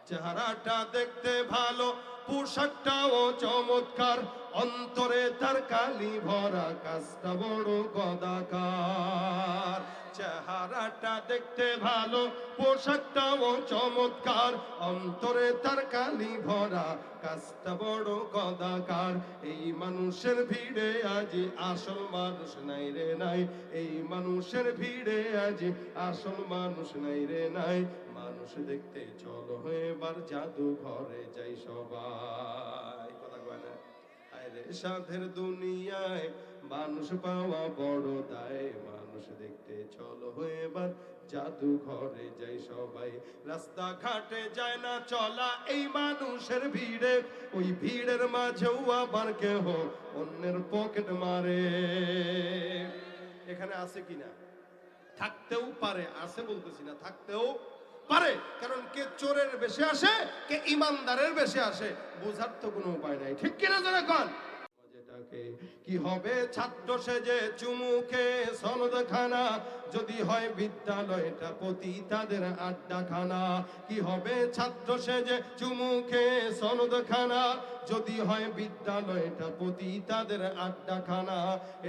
চেহারাটা দেখতে ভালো, পোশাকটাও চমৎকার, অন্তরে তার কালি ভরা, কাজটা বড় কদাকার। চেহারাটা দেখতে ভালো, পোশাকটাও চমৎকার, অন্তরে তার কালি ভরা, কাজটা বড় কদাকার। এই মানুষের ভিড়ে আজি আসল মানুষ নাই রে নাই, এই মানুষের ভিড়ে আজি আসল মানুষ নাই রে নাই। মানুষ দেখতে চলো এবার জাদু ঘরে যাই সবাই। কথা কয় না? আরে সাধের দুনিয়ায় মানুষ পাওয়া বড় দায়, মানুষ দেখতে চলো এবার জাদু ঘরে যাই সবাই। রাস্তা ঘাটে যায় না চলা এই মানুষের ভিড়ে, ওই ভিড়ের মাঝেও আবার কেহ অন্যের পকেট মারে। এখানে আছে কিনা? থাকতেও পারে, আছে বলতেছি না, থাকতেও পারে। কারণ কে চোরের বেশে আসে, কে ইমানদারের বেশে আসে, বোঝার তো কোনো উপায় নাই। ঠিক কিনা যারা কন? কি হবে ছাত্র সেজে চুমুকে সনদ খানা, যদি হয় বিদ্যালয়টা পতি তাদের আড্ডাখানা। কি হবে ছাত্র সেজে চুমুকে সনদ খানা, যদি হয় বিদ্যালয়টা পতি তাদের আড্ডাখানা।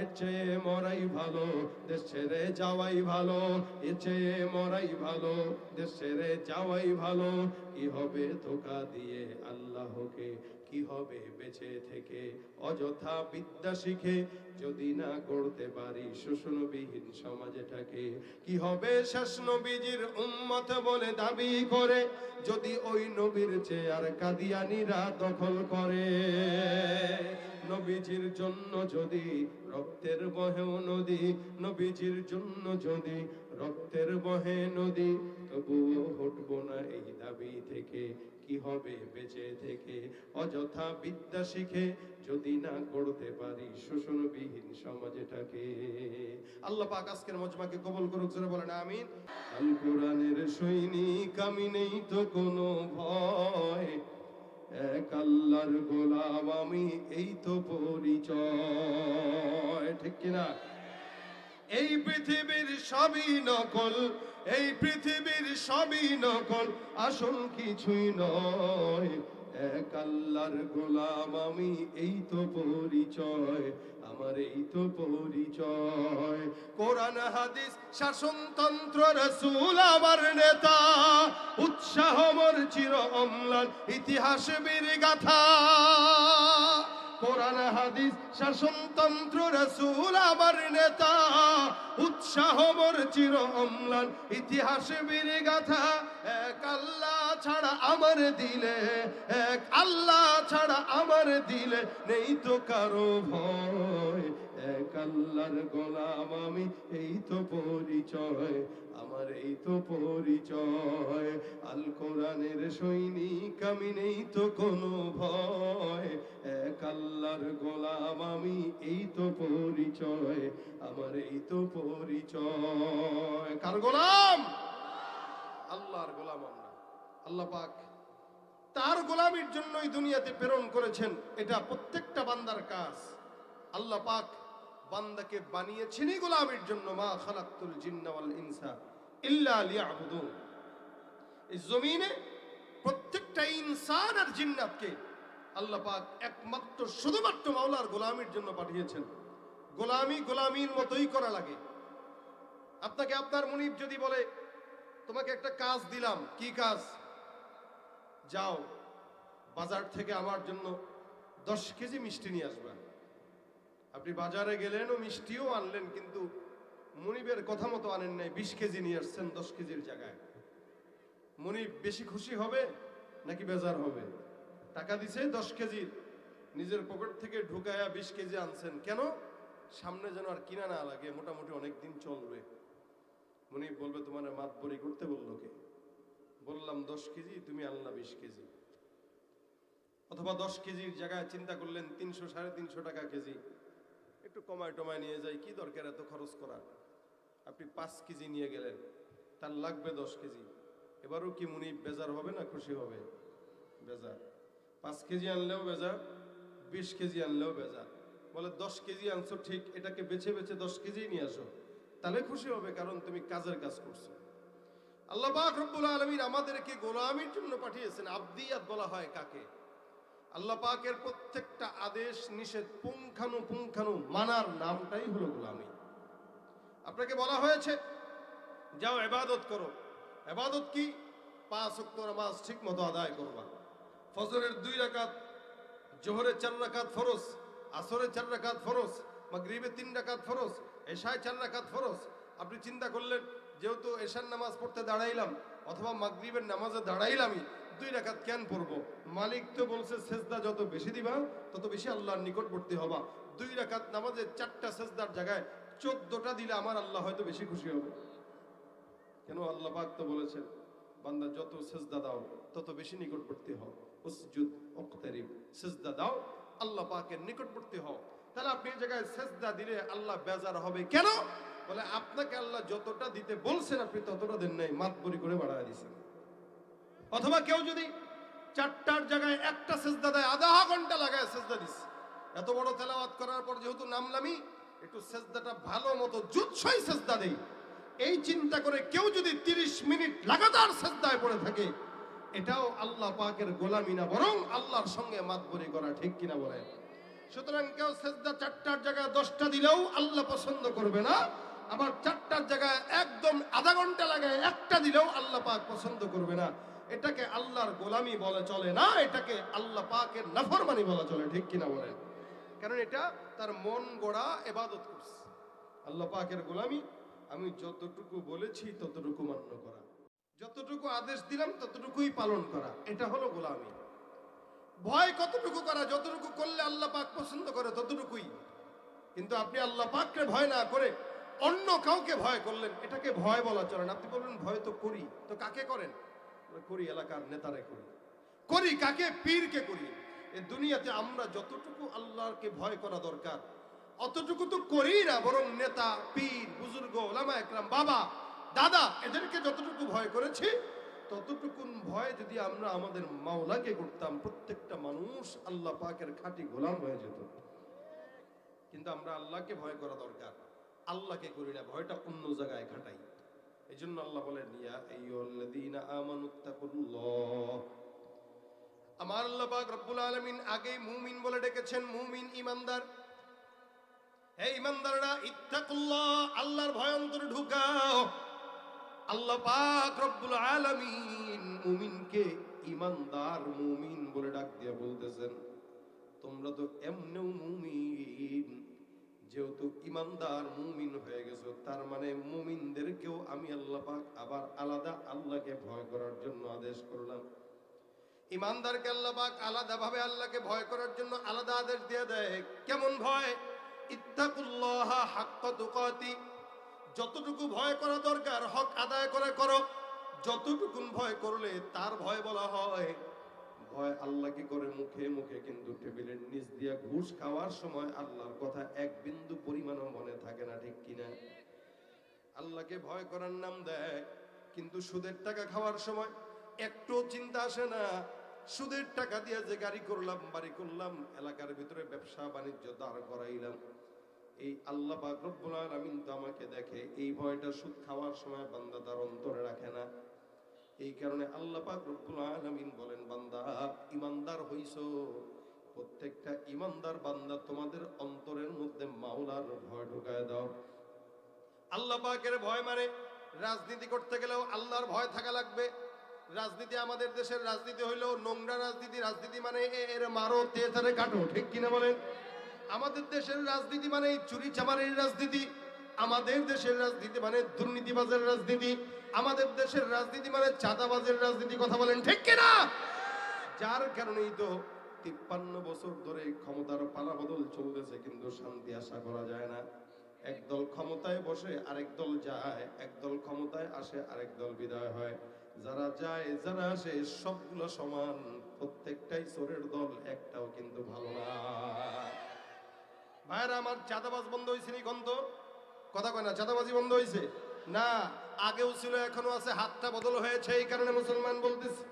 এর চেয়ে মরাই ভালো, দেশ ছেড়ে যাওয়াই ভালো, এর চেয়ে মরাই ভালো, দেশ ছেড়ে যাওয়াই ভালো। কি হবে ধোঁকা দিয়ে আল্লাহকে, কি হবে বেঁচে থেকে অযথা বিদ্যা শিখে, যদি না গড়তে পারি শোষণবিহীন সমাজটাকে। কি হবে শেষ নবীজির উম্মত বলে দাবি করে, যদি ওই নবীর চেয়ার কাদিয়ানীরা দখল করে। নবীজির জন্য যদি রক্তের বহেও নদী, নবীজির জন্য যদি রক্তের বহে নদী, তবুও হটবো না এই দাবি থেকে। কি হবে বেঁচে থেকে অযথা বিদ্যা শিখে, যদি না করতে পারি শোষণবিহীন সমাজটাকে। আল্লাহ পাক আজকের মজমাকে কবুল করুক, জোরে বলেন আমিন। আল কোরআনের সৈনিক আমি, নেই তো কোনো ভয়, এক আল্লাহর গোলাম আমি, এই তো পরিচয়। ঠিক কিনা? এই পৃথিবীর সবই নকল, এই পৃথিবীর সবই নকল, আসল কিছুই নয়, এক আল্লাহর গোলাম আমি, এই তো পরিচয় আমার, এই তো পরিচয়। কোরআন হাদিস শাসনতন্ত্র রাসূল আমার নেতা, উৎসাহ মোর চির অম্লান, ইতিহাস বীর গাথা। কোরআন হাদিস শাসনতন্ত্র রাসূল আমার নেতা, উৎসাহ মোর চির অম্লান, ইতিহাস বীর গাথা। এক আল্লাহ ছাড়া আমার দিলে, এক আল্লাহ ছাড়া আমার দিলে নেই তো কারো ভয়, এক আল্লাহর গোলাম আমি, এই তো পরিচয় আমার, এই তো পরিচয়। আল কোরআনের সৈনিক আমি, নেই তো কোনো ভয়, এক আল্লাহর গোলাম আমি, এই তো পরিচয় আমার, এই তো পরিচয়। কার গোলাম? আল্লাহর গোলাম আমরা। আল্লাহ পাক তার গোলামির জন্যই দুনিয়াতে প্রেরণ করেছেন, এটা প্রত্যেকটা বান্দার কাজ। আল্লাহ পাক বান্দাকে বানিয়েছেনই গোলামির জন্য। মা খালাকতুল জিন্না ওয়াল ইনসা ইল্লা লিয়াবুদুন। এই জমিনে প্রত্যেকটা ইনসান আর জিন্নাতকে আল্লাহ পাক একমাত্র শুধুমাত্র মাওলার গোলামির জন্য পাঠিয়েছেন। গোলামি গোলামির মতোই করা লাগে। আপনাকে আপনার মুনিব যদি বলে তোমাকে একটা কাজ দিলাম, কি কাজ? যাও বাজার থেকে আমার জন্য 10 কেজি মিষ্টি নিয়ে আসবা। আপনি বাজারে গেলেন ও মিষ্টিও আনলেন, কিন্তু মুনিবের কথা মতো আনেন নাই, 20 কেজি নিয়ে আসছেন 10 কেজির জায়গায়। মুনিব বেশি খুশি হবে নাকি বেজার হবে? টাকা দিছে 10 কেজির, নিজের পকেট থেকে ঢুকায়া 20 কেজি আনছেন, কেন? সামনে যেন আর কিনা না লাগে, মোটামুটি অনেকদিন চলবে। মুনিব বলবে তোমার মাতবরি করতে বললো কে? বললাম 10 কেজি, তুমি আনলা 20 কেজি। অথবা 10 কেজির জায়গায় চিন্তা করলেন 300 350 টাকা কেজি, একটু কমায় টমায় নিয়ে যাই, কি দরকার এত খরচ করার। আপনি 5 কেজি নিয়ে গেলেন, তার লাগবে 10 কেজি। এবারও কি মুনিব বেজার হবে না খুশি হবে? বেজার। 5 কেজি আনলেও বেজার, 20 কেজি আনলেও বেজার। বলে 10 কেজি আনছো ঠিক, এটাকে বেছে বেছে 10 কেজি নিয়ে আসো, তাহলে খুশি হবে, কারণ তুমি কাজের কাজ করছো। আল্লাহ পাক রব্বুল আলামিন আমাদেরকে গোলামির জন্য পাঠিয়েছেন। আবদিয়াত বলা হয় কাকে? আল্লাহ পাকের প্রত্যেকটা আদেশ নিষেধ পুঙ্খানু মানার নামটাই হলো গোলামি। আপনাকে বলা হয়েছে যাও ইবাদত করো। ইবাদত কি? 5 ওয়াক্ত নামাজ ঠিকমতো আদায় করবা। ফজরের 2 রাকাত, জোহরের 4 রাকাত ফরজ, আসরের 4 রাকাত ফরজ, মাগরিবের 3 রাকাত ফরজ, এশায় 4 রাকাত ফরজ। আপনি চিন্তা করলেন যেহেতু এশার নামাজ পড়তে দাঁড়াইলাম অথবা মাগরিবের নামাজে দাঁড়াইলামই, 2 রাকাত কেন পড়বো? মালিক তো বলছে সেজদা যত বেশি দিবা তত বেশি আল্লাহর নিকটবর্তী হবা। 2 রাকাত নামাজে 4টা সেজদার জায়গায় 14টা দিলে আমার আল্লাহ হয়তো বেশি খুশি হবে। কেন? আল্লাহ পাক তো বলেছেন বান্দা যত সেজদা দাও তত বেশি নিকটবর্তী হও। উসজুদ ওয়াকতারিব, সেজদা দাও আল্লাহ পাকের নিকটবর্তী হও। তাহলে আপনি এই জায়গায় সেজদা দিলে আল্লাহ বেজার হবে কেন? বলে আপনাকে আল্লাহ যতটা দিতে বলছেন আপনি ততটা দেন নাই, মাতবরি করে বাড়ায় দিয়েছেন। অথবা কেউ যদি 4টার জায়গায় একটা সেজদা দেয়, আধা ঘন্টা লাগায় সেজদা দিস। এত বড় তেলাওয়াত করার পর যেহেতু নামলামি, একটু সেজদাটা ভালো মতো জুৎসই সেজদা দেই, এই চিন্তা করে কেউ যদি 30 মিনিট লাগাতার সেজদায় পড়ে থাকে, এটাও আল্লাহ পাকের গোলামি না, বরং আল্লাহর সঙ্গে মাতবরি করা। ঠিক কিনা বলেন? সুতরাং কেউ সেজদা 4টার জায়গায় 10টা দিলেও আল্লাহ পছন্দ করবে না, আবার 4টার জায়গায় একদম আধা ঘন্টা লাগায় একটা দিলেও আল্লাহ পাক পছন্দ করবে না। এটাকে আল্লাহর গোলামি বলা চলে না, এটাকে আল্লাহ পাকের নাফরমানি বলা চলে। ঠিক কিনা বলেন? কারণ এটা তার মন গড়া ইবাদত করছে। আল্লাহ পাকের গোলামি আমি যতটুকু বলেছি ততটুকু মান্য করা, যতটুকু আদেশ দিলাম ততটুকুই পালন করা, এটা হলো গোলামি। ভয় কতটুকু করা? যতটুকু করলে আল্লাহ পাক পছন্দ করে ততটুকুই। কিন্তু আপনি আল্লাহ পাককে ভয় না করে অন্য কাউকে ভয় করলেন, এটাকে ভয় বলা চলে না। আপনি বলবেন ভয় তো করি, তো কাকে করেন? করি এলাকার নেতারে করি। করি কাকে? পীরকে করি। এই দুনিয়াতে আমরা যতটুকু আল্লাহকে ভয় করা দরকার অতটুকু তো করি না, বরং নেতা, পীর, বুজুর্গ, ওলামা একরাম, বাবা, দাদা, এদেরকে যতটুকু ভয় করেছি ততটুকু ভয় যদি আমরা আমাদের মাওলাকে করতাম, প্রত্যেকটা মানুষ আল্লাহ পাকের খাঁটি গোলাম হয়ে যেত। কিন্তু আমরা আল্লাহকে ভয় করা দরকার, আল্লাহকে করি না, ভয়টা অন্য জায়গায় খাটাই। এই জন্য আল্লাহ বলেন ইয়া আইয়ুহাল্লাযীনা আমানুত্তাকুল্লাহ। আমার আল্লাহ পাক রব্বুল আলামিন আগেই মুমিন বলে ডেকেছেন, মুমিন ইমানদার। হে ইমানদাররা, ইত্তাকুল্লাহ, আল্লাহর ভয় অন্তরে ঢুকাও। আল্লাহ পাক রব্বুল আলামিন মুমিনকে ইমানদার মুমিন বলে ডাক দিয়ে বলতেছেন তোমরা তো এমনিও মুমিন, যেহেতু ইমানদার মুমিন হয়ে গেছো, তার মানে মুমিনদেরকেও আমি আল্লাহ পাক আবার আলাদা আল্লাহকে ভয় করার জন্য আদেশ করলাম। ইমানদারকে আল্লাহ পাক আলাদা ভাবে আল্লাহকে ভয় করার জন্য আলাদা আদেশ দিয়ে দেয়। কেমন ভয়? ইত্তাকুল্লাহ হাক্কা তুকাতি, যতটুকু ভয় করা দরকার হক আদায় করে করো। যতটুকু ভয় করলে তার ভয় বলা হয়। ভয় আল্লাহকে করে মুখে মুখে, কিন্তু টেবিলের নিচ দিয়ে ঘুষ খাওয়ার সময় আল্লাহর কথা এক বিন্দু পরিমাণও মনে থাকে না। ঠিক কিনা? আল্লাহকে ভয় করার নাম দেয়, কিন্তু সুদের টাকা খাওয়ার সময় একটু চিন্তা আসে না। সুদের টাকা দিয়ে যে গাড়ি করলাম, বাড়ি করলাম, এলাকার ভিতরে ব্যবসা বাণিজ্য দাঁড় করাইলাম, এই আল্লাহ পাক রব্বুল আলামিন তো আমাকে দেখে। এই ভয়টা সুদ খাওয়ার সময় বান্দা তার অন্তরে রাখে না। এই কারণে আল্লাহ পাক রব্বুল আলামিন বলেন, বান্দা ইমানদার হইছো, প্রত্যেকটা ইমানদার বান্দা তোমাদের অন্তরের মধ্যে মাওলার ভয় ঢুকায় দাও। আল্লাহ পাকের ভয় মানে রাজনীতি করতে গেলেও আল্লাহর ভয় থাকা লাগবে। রাজনীতি, আমাদের দেশের রাজনীতি হইলো নোংরা রাজনীতি। রাজনীতি মানে এর মারো তেতারে কাটো। ঠিক কিনা বলেন? আমাদের দেশের রাজনীতি মানে চুরি চামারির রাজনীতি। আমাদের দেশের রাজনীতি মানে দুর্নীতিবাজের রাজনীতি। আমাদের দেশের রাজনীতি মানে চাঁদাবাজের রাজনীতি। কথা বলেন ঠিক কিনা? যার কারণেই তো 53 বছর ধরে ক্ষমতার পালাবদল চলতেছে, কিন্তু শান্তি আশা করা যায় না। একদল ক্ষমতায় বসে আরেক দল যায়, একদল ক্ষমতায় আসে আরেক দল বিদায় হয়। যারা যায় যারা আসে সবগুলো সমান, প্রত্যেকটাই চোরের দল, একটাও কিন্তু ভালো না। ভাইরা আমার, চাঁদাবাজ বন্ধ হয়েছে নি? গন্ধ কথা কয় না। চাঁদাবাজি বন্ধ হয়েছে না? আগেও ছিল, এখনো আছে, হাতটা বদল হয়েছে। এই কারণে মুসলমান বলতেছে,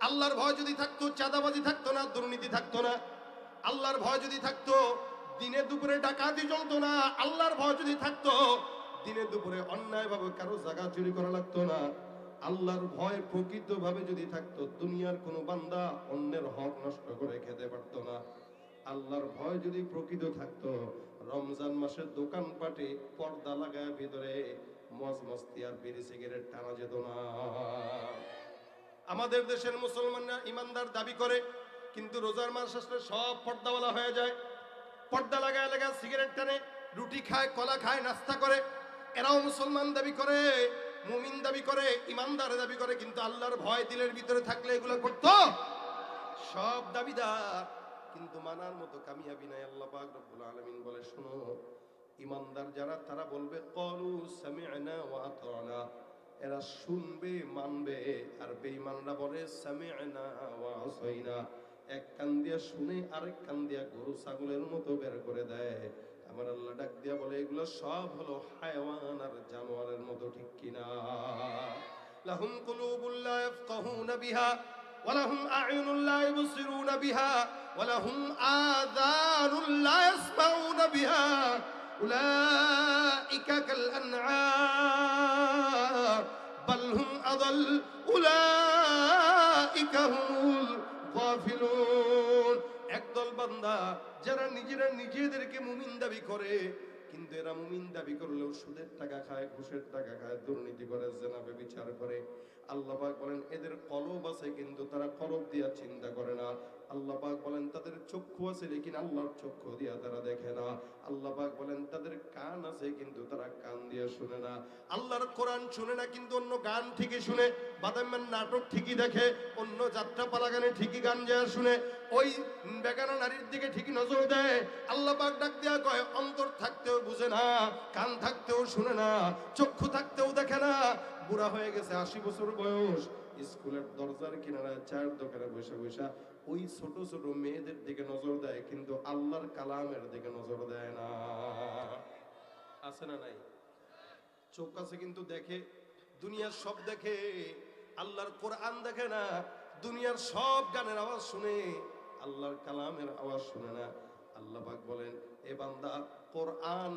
আল্লাহর ভয় যদি থাকতো চাঁদাবাজি থাকতো না, দুর্নীতি থাকতো না। আল্লাহর ভয় যদি থাকতো দিনে দুপুরে ডাকাতি চলতো না। আল্লাহর ভয় যদি থাকতো দিনে দুপুরে অন্যায়ভাবে কারো জায়গা চুরি করা লাগতো না। আল্লাহর ভয় প্রকৃতভাবে যদি থাকতো, দুনিয়ার কোনো বান্দা অন্যের হক নষ্ট করে খেতে পারতো না। আল্লাহর ভয় যদি প্রকৃত থাকতো, রমজান মাসের দোকানপাটে পর্দা লাগায় ভিতরে মজ মস্তি আর বিড়ি সিগারেট টানা যেত না। আমাদের দেশের মুসলমানরা ইমানদার দাবি করে, কিন্তু রোজার মাস আসলে সব পর্দাওয়ালা হয়ে যায়। পর্দা লাগায় লাগায় সিগারেট টানে, রুটি খায়, কলা খায়, নাস্তা করে। এরাও মুসলমান দাবি করে, মুমিন দাবি করে, ইমানদার দাবি করে, কিন্তু আল্লাহর ভয় দিলের ভিতরে থাকলে এগুলো করতো। সব দাবিদার, কিন্তু মানার মতো কামিয়াবি নাই। আল্লাহ পাক রব্বুল আলামিন বলে, শোনো, ইমানদার যারা তারা বলবে ক্বালু সামি'না ওয়া আতা'না, এরা শুনবে মানবে। আর বেঈমানরা বলে সামি'না ওয়া আসাইনা, এক কান দিয়া শুনে আরেক কান দিয়া গরু ছাগলের মতো বের করে দেয়। আমার আল্লাহ ডাক দিয়া বলে, এগুলো সব হলো হায়াওয়ান আর জানোয়ারের মতো, ঠিক কিনা? লাহুম কুলুবুল লা ইয়াফকাহুনা বিহা ওয়া লাহুম আ'য়ুনুন লা ইবসিরুনা বিহা ওয়া লাহুম আযানুন লা ইয়াসমাউনা বিহা উলাইকা কাল আন'আম বাল হুম আযাল উলাইকা হুমুল গাফিলুন। একদল বান্দা যারা নিজেরা নিজেদেরকে মুমিন দাবি করে, কিন্তু এরা মুমিন দাবি করলেও সুদের টাকা খায়, ঘুষের টাকা খায়, দুর্নীতি করে, জেনা ব্যভিচার করে। আল্লাহ পাক বলেন এদের কলব আছে, কিন্তু তারা কলব দিয়া চিন্তা করে না। আল্লাহ পাক বলেন তাদের চক্ষু আছে, লেকিন আল্লাহর চক্ষু দিয়া তারা দেখে না। আল্লাহ পাক বলেন তাদের কান আছে, কিন্তু তারা কান দিয়ে শুনে না। আল্লাহর কোরআন শুনে না, কিন্তু অন্য গান ঠিকই শুনে। বাদামের নাটক ঠিকই দেখে, অন্য যাত্রা পালা গানে ঠিকই গান যায় শুনে। ওই বেগানা নারীর দিকে ঠিকই নজর দেয়। আল্লাহ পাক ডাক দেয়া কয়, অন্তর থাকতেও বুঝে না, কান থাকতেও শুনে না, চক্ষু থাকতেও দেখে না। বুড়া হয়ে গেছে, 80 বছর বয়স, স্কুলের দরজার কিনারায় চায়ের দোকানে বসে বসে ওই ছোট ছোট মেয়েদের দিকে নজর দেয়, কিন্তু আল্লাহর কালামের দিকে নজর দেয় না। আছে না নাই? চোখ আছে কিন্তু দেখে, দুনিয়ার সব দেখে, আল্লাহর কোরআন দেখে না। দুনিয়ার সব গানের আওয়াজ শুনে, আল্লাহর কালামের আওয়াজ শুনে না। আল্লাহ পাক বলেন, এ বান্দা কোরআন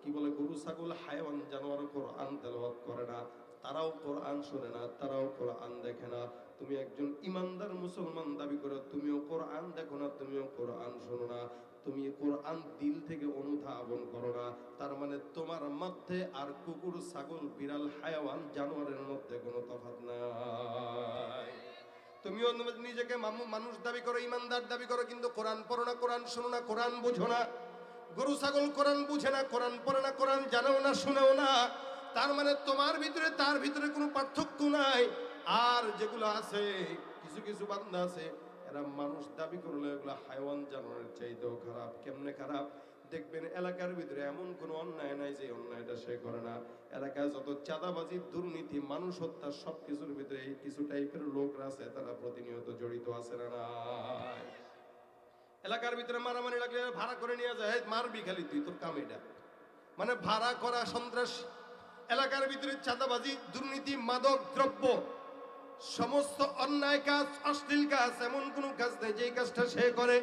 কি বলে, গরু ছাগল হায়াওয়ান জানোয়ার কোরআন তেলাওয়াত করে না, তারাও কোরআন শুনে না, তারাও কোরআন দেখে না। তুমি একজন ইমানদার মুসলমান দাবি করো, তুমিও কোরআন দেখো না, তুমিও কোরআন শোনো না, তুমি কোরআন দিল থেকে অনুধাবন করো না। তার মানে তোমার মধ্যে আর কুকুর, ছাগল, বিড়াল, হায়াওয়ান জানোয়ারের মধ্যে কোনো তফাৎ নাই। তুমিও নিজেকে মানুষ দাবি করো, ইমানদার দাবি করো, কিন্তু কোরআন পড়ো না, কোরআন শোনো না, কোরআন বুঝো না। গরু ছাগল কোরআন বুঝে না, কোরআন পড়ে না, কোরআন জানেও না, শুনেও না। তার মানে তোমার ভিতরে তার ভিতরে কোনো পার্থক্য নাই। আর যেগুলো আছে, কিছু কিছু বান্দা আছে, এরা মানুষ দাবি করলে এগুলো হায়াওয়ান জানোয়ারের চাইতেও খারাপ। কেমনে খারাপ? দেখবেন এলাকার ভিতরে এমন কোনো অন্যায় নাই যে অন্যায়টা সে করে না। এলাকায় যত চাঁদাবাজি, দুর্নীতি, মানুষ হত্যা, সবকিছুর ভিতরে কিছু টাইপের লোকরা আছে, তারা প্রতিনিয়ত জড়িত আছে না নাই? এলাকার ভিতরে মারামারি লাগলে ভাড়া করে নিয়ে যায়, মারবি খালি তুই, তোর কাম এটা। মানে ভাড়া করা সন্ত্রাস। এলাকার ভিতরে চাঁদাবাজি, দুর্নীতি, মাদক দ্রব্য, সমস্ত অন্যায় কাজ, অশ্লীল কাজ, এমন কোনো কাজ নেই যেই কাজটা সে করে।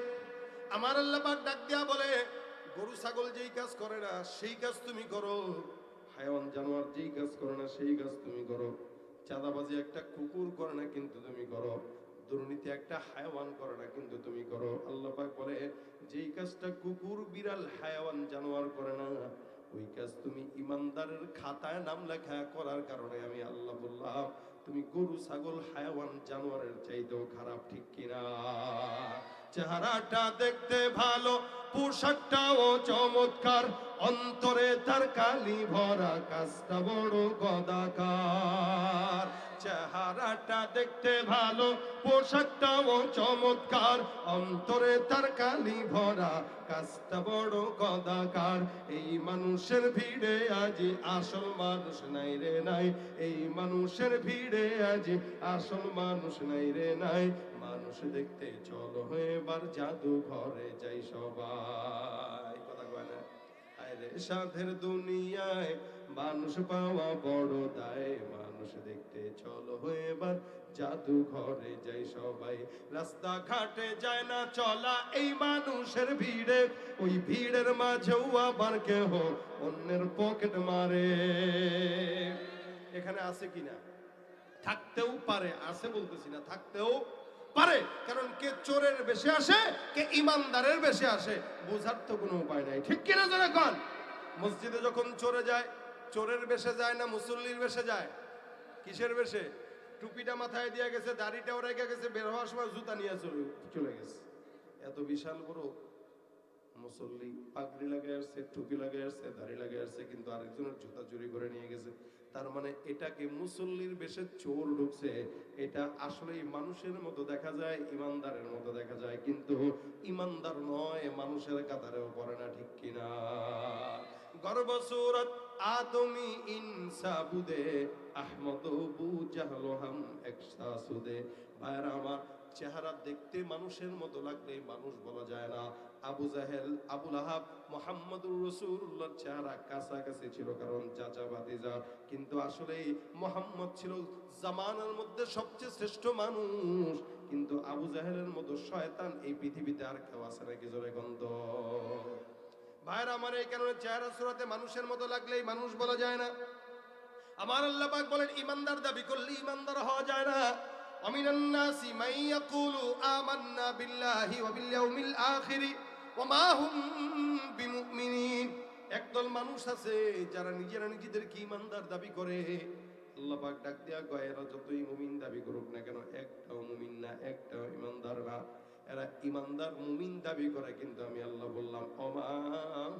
আমার আল্লাহ পাক ডাক দেয়া বলে, গরু ছাগল যেই কাজ করে না সেই কাজ তুমি করো, হায়াওয়ান জানোয়ার যেই কাজ করে না সেই কাজ তুমি করো। চাঁদাবাজি একটা কুকুর করে না, কিন্তু তুমি করো। দুর্নীতি একটা হায়াওয়ান করে না, কিন্তু তুমি করো। আল্লাহ পাক বলে, যেই কাজটা কুকুর, বিড়াল, হায়াওয়ান জানোয়ার করে না, ওই কাজ তুমি ইমানদারের খাতায় নাম লেখা করার কারণে আমি আল্লাহ বললাম তুমি গরু, ছাগল, হায়াওয়ান জানোয়ারের চাইতেও খারাপ, ঠিক কিনা? চেহারাটা দেখতে ভালো, পোশাকটাও চমৎকার, অন্তরে তার কালি ভরা, কাজটা বড় কদাকার। চেহারাটা দেখতে ভালো, পোশাকটাও চমৎকার, অন্তরে তার কালি ভরা, কাজটা বড় কদাকার। এই মানুষের ভিড়ে আজি আসল মানুষ নাই রে নাই, এই মানুষের ভিড়ে আজি আসল মানুষ নাই রে নাই। মানুষ দেখতে চলো এবার জাদু ঘরে যাই সবাই। কথা কয় না? আরে সাধের দুনিয়ায় মানুষ পাওয়া বড় দায়, মানুষ দেখতে চলো এবার জাদু ঘরে যাই সবাই। রাস্তা ঘাটে যায় না চলা এই মানুষের ভিড়ে, ওই ভিড়ের মাঝেও আবার কেহ অন্যের পকেট মারে। এখানে আছে কিনা? থাকতেও পারে, আছে বলতেছি না, থাকতেও পারে। কারণ কে চোরের বেশে আসে, কে ইমানদারের বেশে আসে, বোঝার তো কোনো উপায় নাই। ঠিক কিনা জোরে কোন? মসজিদে যখন চোরে যায়, চোরের বেশে যায় না মুসল্লির বেশে যায়? কিসের বেশে? টুপিটা মাথায় দিয়ে গেছে, দাড়িটাও রেখে গেছে, বের হওয়ার সময় জুতা নিয়ে চলে গেছে। এত বিশাল বড় মুসল্লি পাগড়ি লাগিয়ে আসছে, টুপি লাগিয়ে আসছে, দাড়ি লাগিয়ে আসছে, কিন্তু আরেকজনের জুতা চুরি করে নিয়ে গেছে। তার মানে এটাকে মুসল্লির বেশে চোর ঢুকছে, এটা আসলেই মানুষের মতো দেখা যায়, ইমানদারের মতো দেখা যায়, কিন্তু ইমানদার নয়, মানুষের কাতারেও পড়ে না। ঠিক কিনা? গর্ব সুরত আদমি ইনসা বুদে আহমদ বু জাহল হাম একসা সুদে। ভাইরা আমার, চেহারা দেখতে মানুষের মতো লাগলে মানুষ বলা যায় না। আবু জাহেল, আবুল আহাব, মুহাম্মদুর রাসূলুল্লাহর চেহারা কাছাকাছি ছিল, কারণ চাচা ভাতিজা, কিন্তু আসলে মুহাম্মদ ছিল জামানার মধ্যে সবচেয়ে শ্রেষ্ঠ মানুষ। কিন্তু আবু জাহেলের মতো শয়তান এই পৃথিবীতে আর কেউ আছে নাকি? জোরে গন্ধ। ভাইরা আমার, এই কারণে চেহারা সুরাতে মানুষের মতো লাগলেই মানুষ বলা যায় না। আমার আল্লাহ পাক বলেন, ইমানদার দাবি করলে ইমানদার হওয়া যায় না। আমিনান নাসি মান ইয়াকুলু আমান্না বিল্লাহি ওয়া বিল ইয়াউমিল আখির ওয়া মা হুম বিমুমিনিন। একদল মানুষ আছে যারা নিজেরা নিজেদেরকে ইমানদার দাবি করে। আল্লাহ পাক ডাক দিয়া কয়, এরা যতই মুমিন দাবি করুক না কেন, একটাও মুমিন না, একটাও ইমানদার না। এরা ইমানদার মুমিন দাবি করে, কিন্তু আমি আল্লাহ বললাম ওমা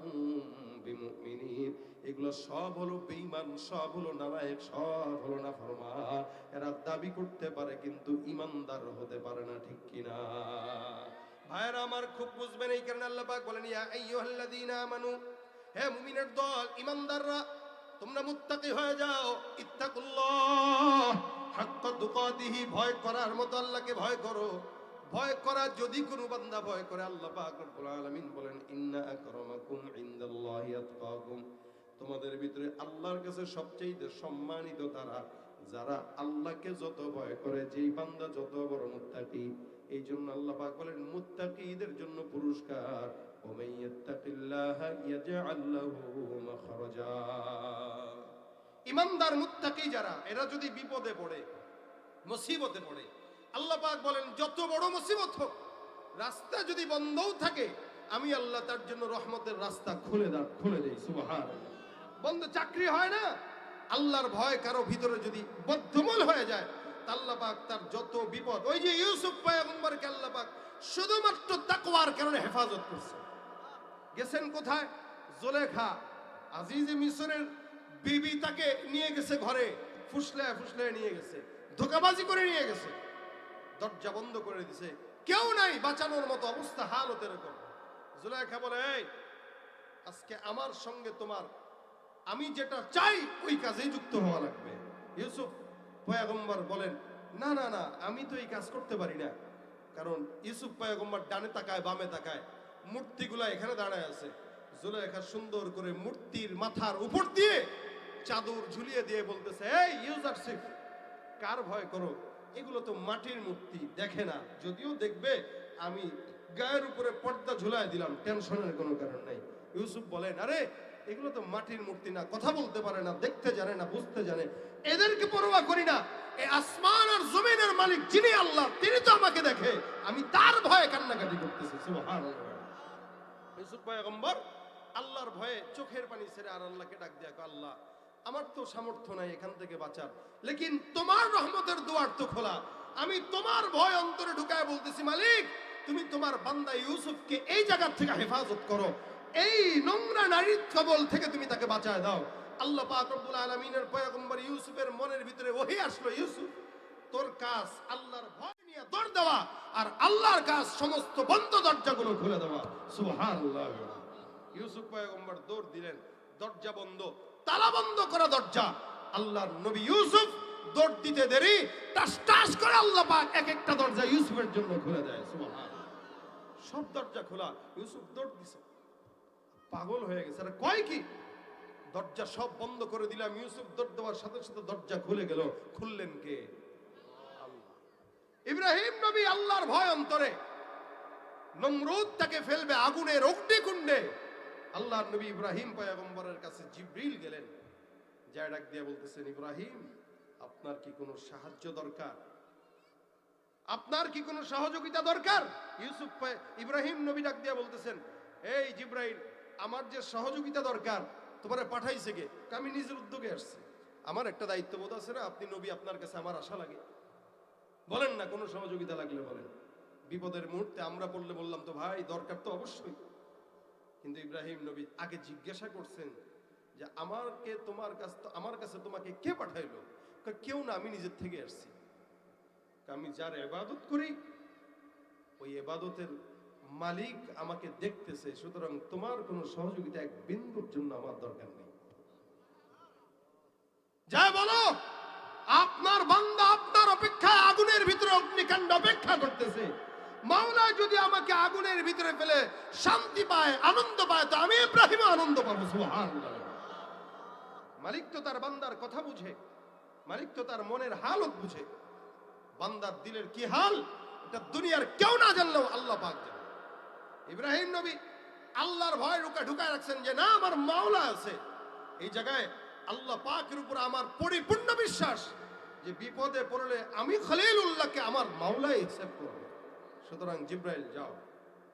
হুম বিমুমিনিন, এগুলো সব হলো বেঈমান, সব হলো নালায়েক, সব হলো নাফরমান। এরা দাবি করতে পারে কিন্তু ইমানদার হতে পারে না। ঠিক কিনা? ভাইরা আমার, খুব বুঝবেন, এই কারণে আল্লাহ পাক বলেন, ইয়া আইয়ুহাল্লাযীনা আমানু, হে মুমিনের দল, ইমানদাররা, তোমরা মুত্তাকি হয়ে যাও। ইত্তাকুল্লাহ হাক্কা তুকাতিহি, ভয় করার মতো আল্লাহকে ভয় করো। ভয় করা যদি কোনো বান্দা ভয় করে, আল্লাহ পাক রব্বুল আলামিন বলেন, ইন্না আকরামাকুম ইনদাল্লাহি আতকাকুম, তোমাদের ভিতরে আল্লাহর কাছে সবচেয়ে সম্মানিত তারা যারা আল্লাহকে যত ভয় করে, যেই বান্দা যত বড় মুত্তাকি। এই জন্য আল্লাহ পাক বলেন, মুত্তাকিদের জন্য পুরস্কার, ওয়া ইয়াত্তাকিল্লাহা ইয়াজআল লাহু মাখরাজা। ইমানদার মুত্তাকি যারা, এরা যদি বিপদে পড়ে, মুসিবতে পড়ে, আল্লাহ পাক বলেন, যত বড় মুসিবত হোক, রাস্তা যদি বন্ধও থাকে, আমি আল্লাহ তার জন্য রহমতের রাস্তা খুলে দেই। সুবহানাল্লাহ। বন্ধ চাকরি হয় না, আল্লাহর ভয় কারো ভিতরে যদি বদ্ধমূল হয়ে যায়, আল্লাহ পাক তার যত বিপদ, ওই যে ইউসুফ পয়গম্বরকে আল্লাহ পাক শুধুমাত্র তাকওয়ার কারণে হেফাজত করছে। গেছেন কোথায়? জুলেখা, আজিজে মিশরের বিবি, তাকে নিয়ে গেছে ঘরে, ফুসলে নিয়ে গেছে, ধোঁকাবাজি করে নিয়ে গেছে, দরজা বন্ধ করে দিছে, কেউ নাই বাঁচানোর মতো অবস্থা, হালত এরকম। জুলেখা বলে, এই আজকে আমার সঙ্গে তোমার, আমি যেটা চাই ওই কাজেই যুক্ত হওয়া লাগবে। ইউসুফ পয়গম্বর বলেন, না না না, আমি তো এই কাজ করতে পারি না। কারণ ইউসুফ পয়গম্বর ডানে তাকায়, বামে তাকায়, মূর্তিগুলা এখানে দাঁড়ায় আছে। জুলেখা সুন্দর করে মূর্তির মাথার উপর দিয়ে চাদর ঝুলিয়ে দিয়ে বলতেছে, এই ইউজারশিপ, কার ভয় করো? এগুলো তো মাটির মূর্তি, দেখে না, যদিও দেখবে, আমি গায়ের উপরে পর্দা ঝুলায় দিলাম, টেনশনের কোনো কারণ নাই। ইউসুফ বলেন, আরে এগুলো তো মাটির মূর্তি না, কথা বলতে পারে না, দেখতে জানে না, বুঝতে জানে, এদেরকে পরোয়া করি না। এই আসমান আর জমিনের মালিক যিনি আল্লাহ, তিনি তো আমাকে দেখে, আমি তার ভয়ে কান্নাকাটি করতেছি। সুবহানাল্লাহ। ইউসুফ পয়গম্বর আল্লাহর ভয়ে চোখের পানি ছেড়ে আর আল্লাহকে ডাক দিয়া, আল্লাহ আমার তো সামর্থ্য নাই এখান থেকে বাঁচার, লেকিন তোমার রহমতের দুয়ার তো খোলা, আমি তোমার ভয় অন্তরে ঢুকায় বলতেছি, মালিক তুমি তোমার বান্দা ইউসুফকে এই জায়গা থেকে হেফাজত করো, এই নোংরা নারীর কবল থেকে তুমি তাকে বাঁচায় দাও। আল্লাহ পাক রব্বুল আলামিনের পয়গম্বর ইউসুফের মনের ভিতরে ওহী আসলো, ইউসুফ তোর কাজ আল্লাহর ভয় নিয়ে দৌড় দেওয়া, আর আল্লাহর কাজ সমস্ত বন্ধ দরজাগুলো খুলে দেওয়া। সুবহানাল্লাহ। ইউসুফ পয়গম্বর দৌড় দিলেন, দরজা বন্ধ, তালা বন্ধ করা দরজা। আল্লাহর নবী ইউসুফ দৌড় দিতে দেরি, টাস টাস করে আল্লাহ পাক এক একটা দরজা ইউসুফের জন্য খুলে দেয়। সুবহানাল্লাহ। সব দরজা খোলা, ইউসুফ দৌড় দিছে, পাগল হয়ে গেছে, আরে কয় কি, দরজা সব বন্ধ করে দিলাম। ইউসুফ দৌড় দেওয়ার সাথে সাথে দরজা খুলে গেল। খুললেন কে? আল্লাহ। ইব্রাহিম নবী আল্লাহর ভয় অন্তরে, নমরুদ তাকে ফেলবে আগুনের অগ্নিকুণ্ডে, আল্লাহর নবী ইব্রাহিম পয়গম্বরের কাছে জিবরিল গেলেন, যায় ডাক দিয়ে বলতেছেন, ইব্রাহিম আপনার কি কোনো সাহায্য দরকার? আপনার কি কোনো সহযোগিতা দরকার? ইব্রাহিম নবী ডাক দিয়া বলতেছেন, এই জিব্রাইল, আমার যে সহযোগিতা দরকার তোমারে পাঠাইছে কে? আমি নিজের উদ্যোগে আসছি। আমার একটা দায়িত্ববোধ আছে না, আপনি নবী, আপনার কাছে আমার আশা লাগে। বলেন না কোনো সহযোগিতা লাগলে বলেন। বিপদের মুহূর্তে আমরা পড়লে বললাম তো ভাই দরকার তো অবশ্যই। কিন্তু ইব্রাহিম নবী আগে জিজ্ঞাসা করছেন যে আমার কাছে তোমাকে কে পাঠাইলো? কেউ না, আমি নিজের থেকে আসছি। আমি যার ইবাদত করি ওই ইবাদতের মালিক আমাকে দেখতেছে, সুতরাং তোমার কোনো সহযোগিতা এক বিন্দুর জন্য আমার দরকার নেই। যা বলো, আপনার বান্দা আপনার অপেক্ষায় আগুনের ভিতরে অগ্নিকাণ্ড অপেক্ষা করতেছে। মাওলা যদি আমাকে আগুনের ভিতরে ফেলে শান্তি পায়, আনন্দ পায়, তো আমি ইব্রাহিম আনন্দ পাবো। সুবহানাল্লাহ। মালিক তো তার বান্দার কথা বুঝে, মালিক তো তার মনের হালত বুঝে। বান্দার দিলের কি হাল এটা দুনিয়ার কেউ না জানলেও আল্লাহ পাক জানে। ইব্রাহিম নবী আল্লাহর ভয় ঢুকায় রাখছেন যে না, আমার মাওলা আছে। এই জায়গায় আল্লাহ পাকের উপর আমার পরিপূর্ণ বিশ্বাস যে বিপদে পড়লে আমি খলিলুল্লাহকে আমার মাওলাই হিসাব করব। সুতরাং জিব্রাইল যাও,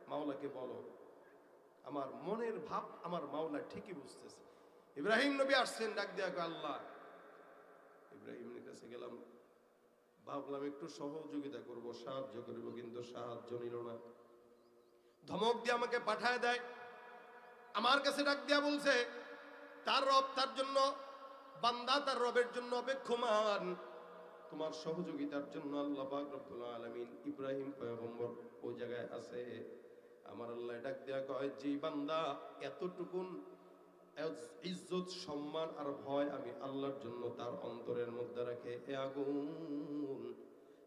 মাওলাকে বলো আমার মনের ভাব আমার মাওলা ঠিকই বুঝতেছে। ইব্রাহিম নবী আসছেন, ডাক দিয়া আল্লাহ। ইব্রাহিমের কাছে গেলাম, ভাবলাম একটু সহযোগিতা করব, সাহায্য করব, কিন্তু সাহায্য নিল না। ধমক দিয়ে আমাকে পাঠায় দেয়। আমার কাছে ডাক দিয়া বলছে তার রব তার জন্য, বান্দা তার রবের জন্য অপেক্ষমান। তোমার সহযোগিতার জন্য আল্লাহ পাক রব্বুল আলামিন ইব্রাহিম পয়গম্বর ওই জায়গায় আছে। আমার আল্লাহ ডাক দেয়া কয়, যে বান্দা এতটুকুন ইজ্জত সম্মান আর ভয় আমি আল্লাহর জন্য তার অন্তরের মধ্যে রাখে, এ আগুন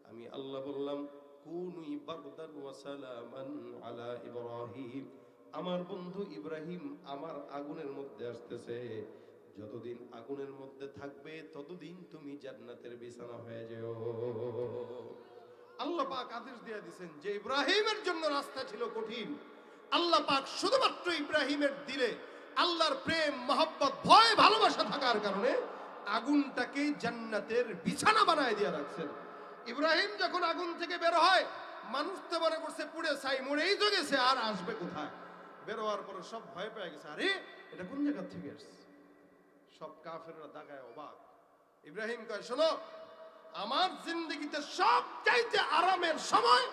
আমি আল্লাহ বললাম কুনি বারদান ওয়া সালামান আলা ইব্রাহিম। আমার বন্ধু ইব্রাহিম আমার আগুনের মধ্যে আসতেছে, যতদিন আগুনের মধ্যে থাকবে ততদিন তুমি জান্নাতের বিছানা হয়ে যেও। আল্লাহ পাক আদেশ দিয়ে দিয়েছেন যে ইব্রাহিমের জন্য রাস্তা ছিল কঠিন, আল্লাহ পাক শুধুমাত্র ইব্রাহিমের দিলে আল্লাহর প্রেম, মহব্বত, ভয়, ভালোবাসা থাকার কারণে আগুনটাকে জান্নাতের বিছানা বানায় দিয়ে রাখছেন। ইব্রাহিম যখন আগুন থেকে বের হয়, মানুষ তো মনে করছে পুড়ে ছাই মরেই তো গেছে, আর আসবে কোথায়? বের হওয়ার পরে সব ভয় পেয়ে গেছে, আরে এটা কোন জায়গা থেকে আসছে? সব কাফেররা দাগায় অবাক। ইব্রাহিম কয়, শোনো, আমার জিন্দগিতে সবচাইতে আরামের সময়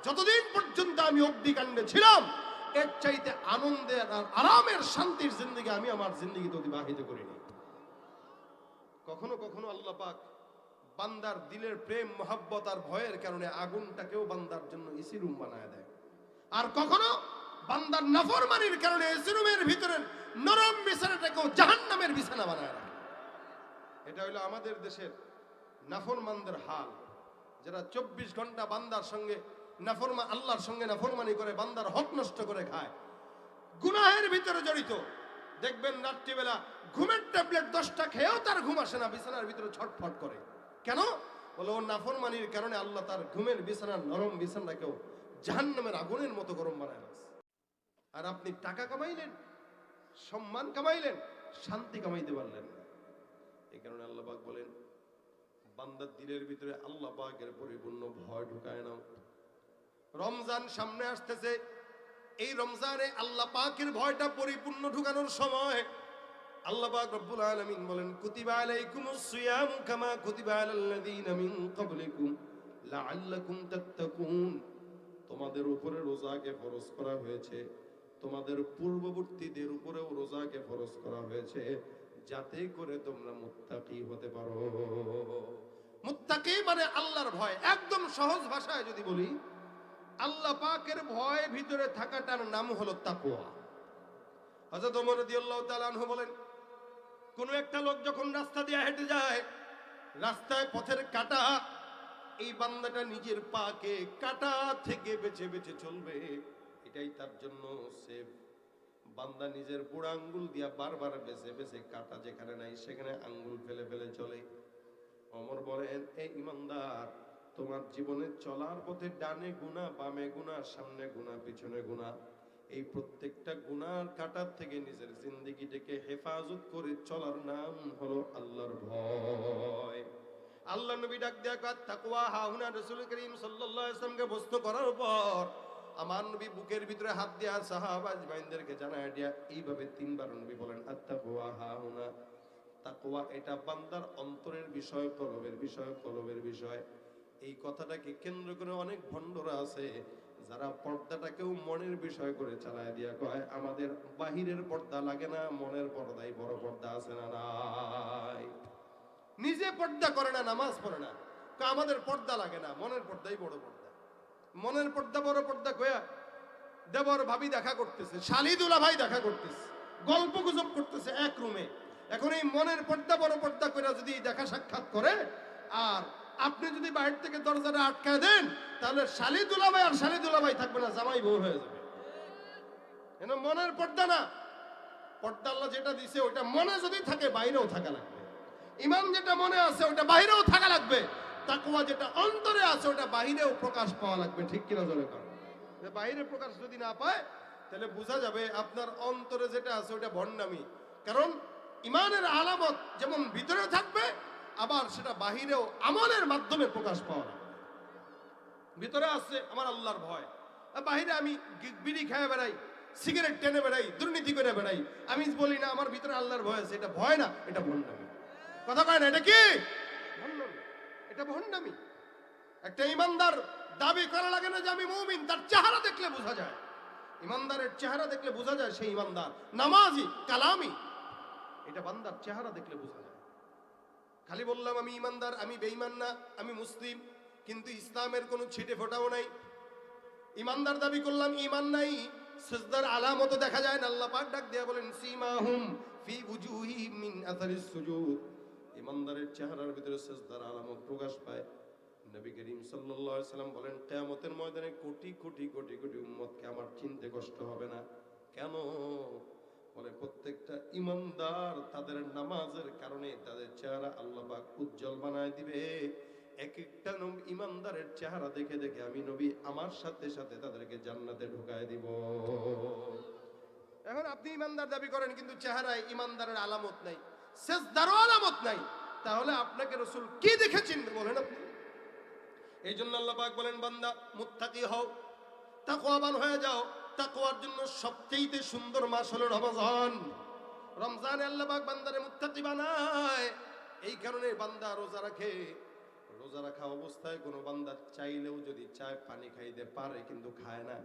যতদিন পর্যন্ত আমি অগ্নিকাণ্ডে ছিলাম, এর চাইতে আনন্দের আর আরামের শান্তির জিন্দগি আমি আমার জিন্দগিতে অতিবাহিত করিনি। কখনো কখনো আল্লাহ পাক বান্দার দিলের প্রেম, মহব্বত আর ভয়ের কারণে আগুনটাকেও বান্দার জন্য এসি রুম বানায় দেয়। আর কখনো বান্দার নাফরমানির কারণে এসি রুমের ভিতরের নরম বিছানাটাকেও জাহান্নামের বিছানা বানায় রাখে। এটা হলো আমাদের দেশের নাফরমানদের হাল, যারা 24 ঘন্টা বান্দার সঙ্গে আল্লাহর সঙ্গে নাফরমানি করে, বান্দার হক নষ্ট করে খায়, গুনাহের ভিতরে জড়িত। দেখবেন রাত্রিবেলা ঘুমের ট্যাবলেট 10টা খেয়েও তার ঘুম আসে না, বিছানার ভিতরে ছটফট করে। কেন? বলে ওর নাফরমানির কারণে আল্লাহ তার ঘুমের বিছানার নরম বিছানাকেও জাহান্নামের আগুনের মতো গরম বানায় রাখছে। আর আপনি টাকা কামাইলেন, সম্মান কামাইলেন, শান্তি কামাইতে পারলেন না। এই কারণে আল্লাহ পাক বলেন, বান্দার দিলের ভিতরে আল্লাহ পাকের পরিপূর্ণ ভয় ঢুকায় নাও। রমজান সামনে আসতেছে, এই রমজানে আল্লাহ পাকের ভয়টা পরিপূর্ণ ঢুকানোর সময় আল্লাহ পাক রব্বুল আলামিন বলেন, কুতিবা আলাইকুমুস সিয়াম কামা কুতিবা আলাল্লাযীনা মিন ক্বাবলিকুম লাআল্লাকুম তাত্তাকুন। তোমাদের উপরে রোজাকে ফরজ করা হয়েছে, তোমাদের পূর্ববর্তীদের উপরেও রোজাকে ফরজ করা হয়েছে, যাতে করে তোমরা মুত্তাকি হতে পারো। মুত্তাকি মানে আল্লাহর ভয়। একদম সহজ ভাষায় যদি বলি, আল্লাহ পাকের ভয় ভিতরে থাকাটার নাম হলো তাকওয়া। হযরত ওমর রাদিয়াল্লাহু তাআলা আনহু বলেন, কোন একটা লোক যখন রাস্তা দিয়ে হেঁটে যায়, রাস্তায় পথের কাঁটা, এই বান্দাটা নিজের পাকে কাঁটা থেকে বেঁচে বেঁচে চলবে, এটাই তার জন্য সেফ। বান্দা নিজের বুড়া আঙ্গুল দিয়া বারবার বেছে বেছে কাঁটা যেখানে নাই সেখানে আঙ্গুল ফেলে ফেলে চলে। ওমর বলেন, এই ইমানদার, তোমার জীবনে চলার পথে ডানে গুনাহ, বামে গুনাহ, সামনে গুনাহ, পিছনে গুনাহ, এই প্রত্যেকটা গুনার কাঁটার থেকে নিজের জিন্দেগিটাকে হেফাজত করে চলার নাম হলো আল্লাহর ভয়। আল্লাহ নবী ডাক দেয়া কয় তাকওয়া হাহুনা। রাসূল করিম সাল্লাল্লাহু আলাইহি ওয়াসাল্লামকে প্রশ্ন করার পর আমার নবী বুকের ভিতরে হাত দিয়া সাহাবা আজমাইনদেরকে জানায় দিয়া এইভাবে 3 বার নবী বলেন আত-তাকওয়া হাহুনা। তাকওয়া এটা বান্দার অন্তরের বিষয়, কলবের বিষয়, কলবের বিষয়। এই কথাটাকে কেন্দ্র করে অনেক ভণ্ডরা আছে যারা পর্দাটাকেও মনের বিষয় করে চালায় দিয়া কয় আমাদের বাহিরের পর্দা লাগে না, মনের পর্দাই বড় পর্দা আছে না নাই। নিজে পর্দা করে না, নামাজ পড়ে না, আমাদের পর্দা লাগে না, মনের পর্দাই বড় পর্দা। মনের পর্দা বড় পর্দা কয়া দেবর ভাবি দেখা করতেছে, শালিদুলা ভাই দেখা করতেছে, গল্প গুজব করতেছে এক রুমে। এখন এই মনের পর্দা বড় পর্দা করে যদি দেখা সাক্ষাৎ করে আর আপনি যদি বাইরে থেকে দরজাটা আটকায় দেন তাহলে শালিদুলা ভাই আর শালিদুলা ভাই থাকবে না, জামাই বউ হয়ে যাবে। মনের পর্দা না, পর্দা আল্লাহ যেটা দিছে ওটা মনে যদি থাকে বাইরেও থাকা লাগবে। ঈমান যেটা মনে আছে ওটা বাইরেও থাকা লাগবে। তাকওয়া যেটা অন্তরে আছে ওটা বাইরেও প্রকাশ পাওয়া লাগবে। ঠিক কিনা জোরে কর। বাইরে প্রকাশ যদি না পায় তাহলে বোঝা যাবে আপনার অন্তরে যেটা আছে ওটা ভণ্ডামি। কারণ ঈমানের আলামত যেমন ভিতরে থাকবে আবার সেটা বাহিরেও আমলের মাধ্যমে প্রকাশ পাওয়া লাগবে। ভিতরে আছে আমার আল্লাহর ভয়, বাহিরে আমি বিড়ি খেয়ে বেড়াই, সিগারেট টেনে বেড়াই, দুর্নীতি করে বেড়াই, আমি বলি না আমার ভিতরে আল্লাহর ভয় আছে। এটা ভয় না, এটা ভণ্ডামি। কথা কয় না, এটা কি ভণ্ডামি, এটা ভণ্ডামি। একটা ইমানদার দাবি করা লাগে না যে আমি মুমিন, তার চেহারা দেখলে বোঝা যায়। ইমানদারের চেহারা দেখলে বোঝা যায় সেই ইমানদার, নামাজি, কালামি। এটা বান্দার চেহারা দেখলে বোঝা যায়। খালি বললাম আমি ইমানদার, আমি বেঈমান না, আমি মুসলিম, কিন্তু ইসলামের কোনো ছিটে ফোটাও নাই। ইমানদার দাবি করলাম, ঈমান নাই, সিজদার আলামত দেখা যায় না। আল্লাহ পাক ডাক দিয়া বলেন সীমাহুম ফি উজুহিহিম মিন আসারিস সুজুদ। ইমানদারের চেহারার ভিতরে সিজদার আলামত প্রকাশ পায়। নবী করিম সাল্লাল্লাহু আলাইহি সাল্লাম বলেন কিয়ামতের ময়দানে কোটি কোটি কোটি কোটি উম্মতকে আমার চিনতে কষ্ট হবে না। কেন? বলে প্রত্যেকটা ইমানদার তাদের নামাজের কারণে তাদের চেহারা আল্লাহ পাক উজ্জ্বল বানায় দিবে। এক একটা ইমানদারের চেহারা দেখে দেখে আমি নবী আমার সাথে সাথে তাদেরকে জান্নাতে ঢুকায় দিব। এখন আপনি ইমানদার দাবি করেন কিন্তু চেহারায় ইমানদারের আলামত নাই, সিজদারও আলামত নাই, তাহলে আপনাকে রাসূল কি দেখে চিনবে বলেন আপনি? এই জন্য আল্লাহ পাক বলেন বান্দা মুত্তাকি হও, তাকওয়াবান হয়ে যাও। তাকওয়ার জন্য সবচেয়ে সুন্দর মাস হলো রমজান। রমজানে আল্লাহ পাক বান্দারে মুত্তাকি বানায়। এই কারণে বান্দা রোজা রাখে। রোজা রাখা অবস্থায় কোনো বান্দা চাইলেও যদি চায় পানি খাইতে পারে কিন্তু খায় না।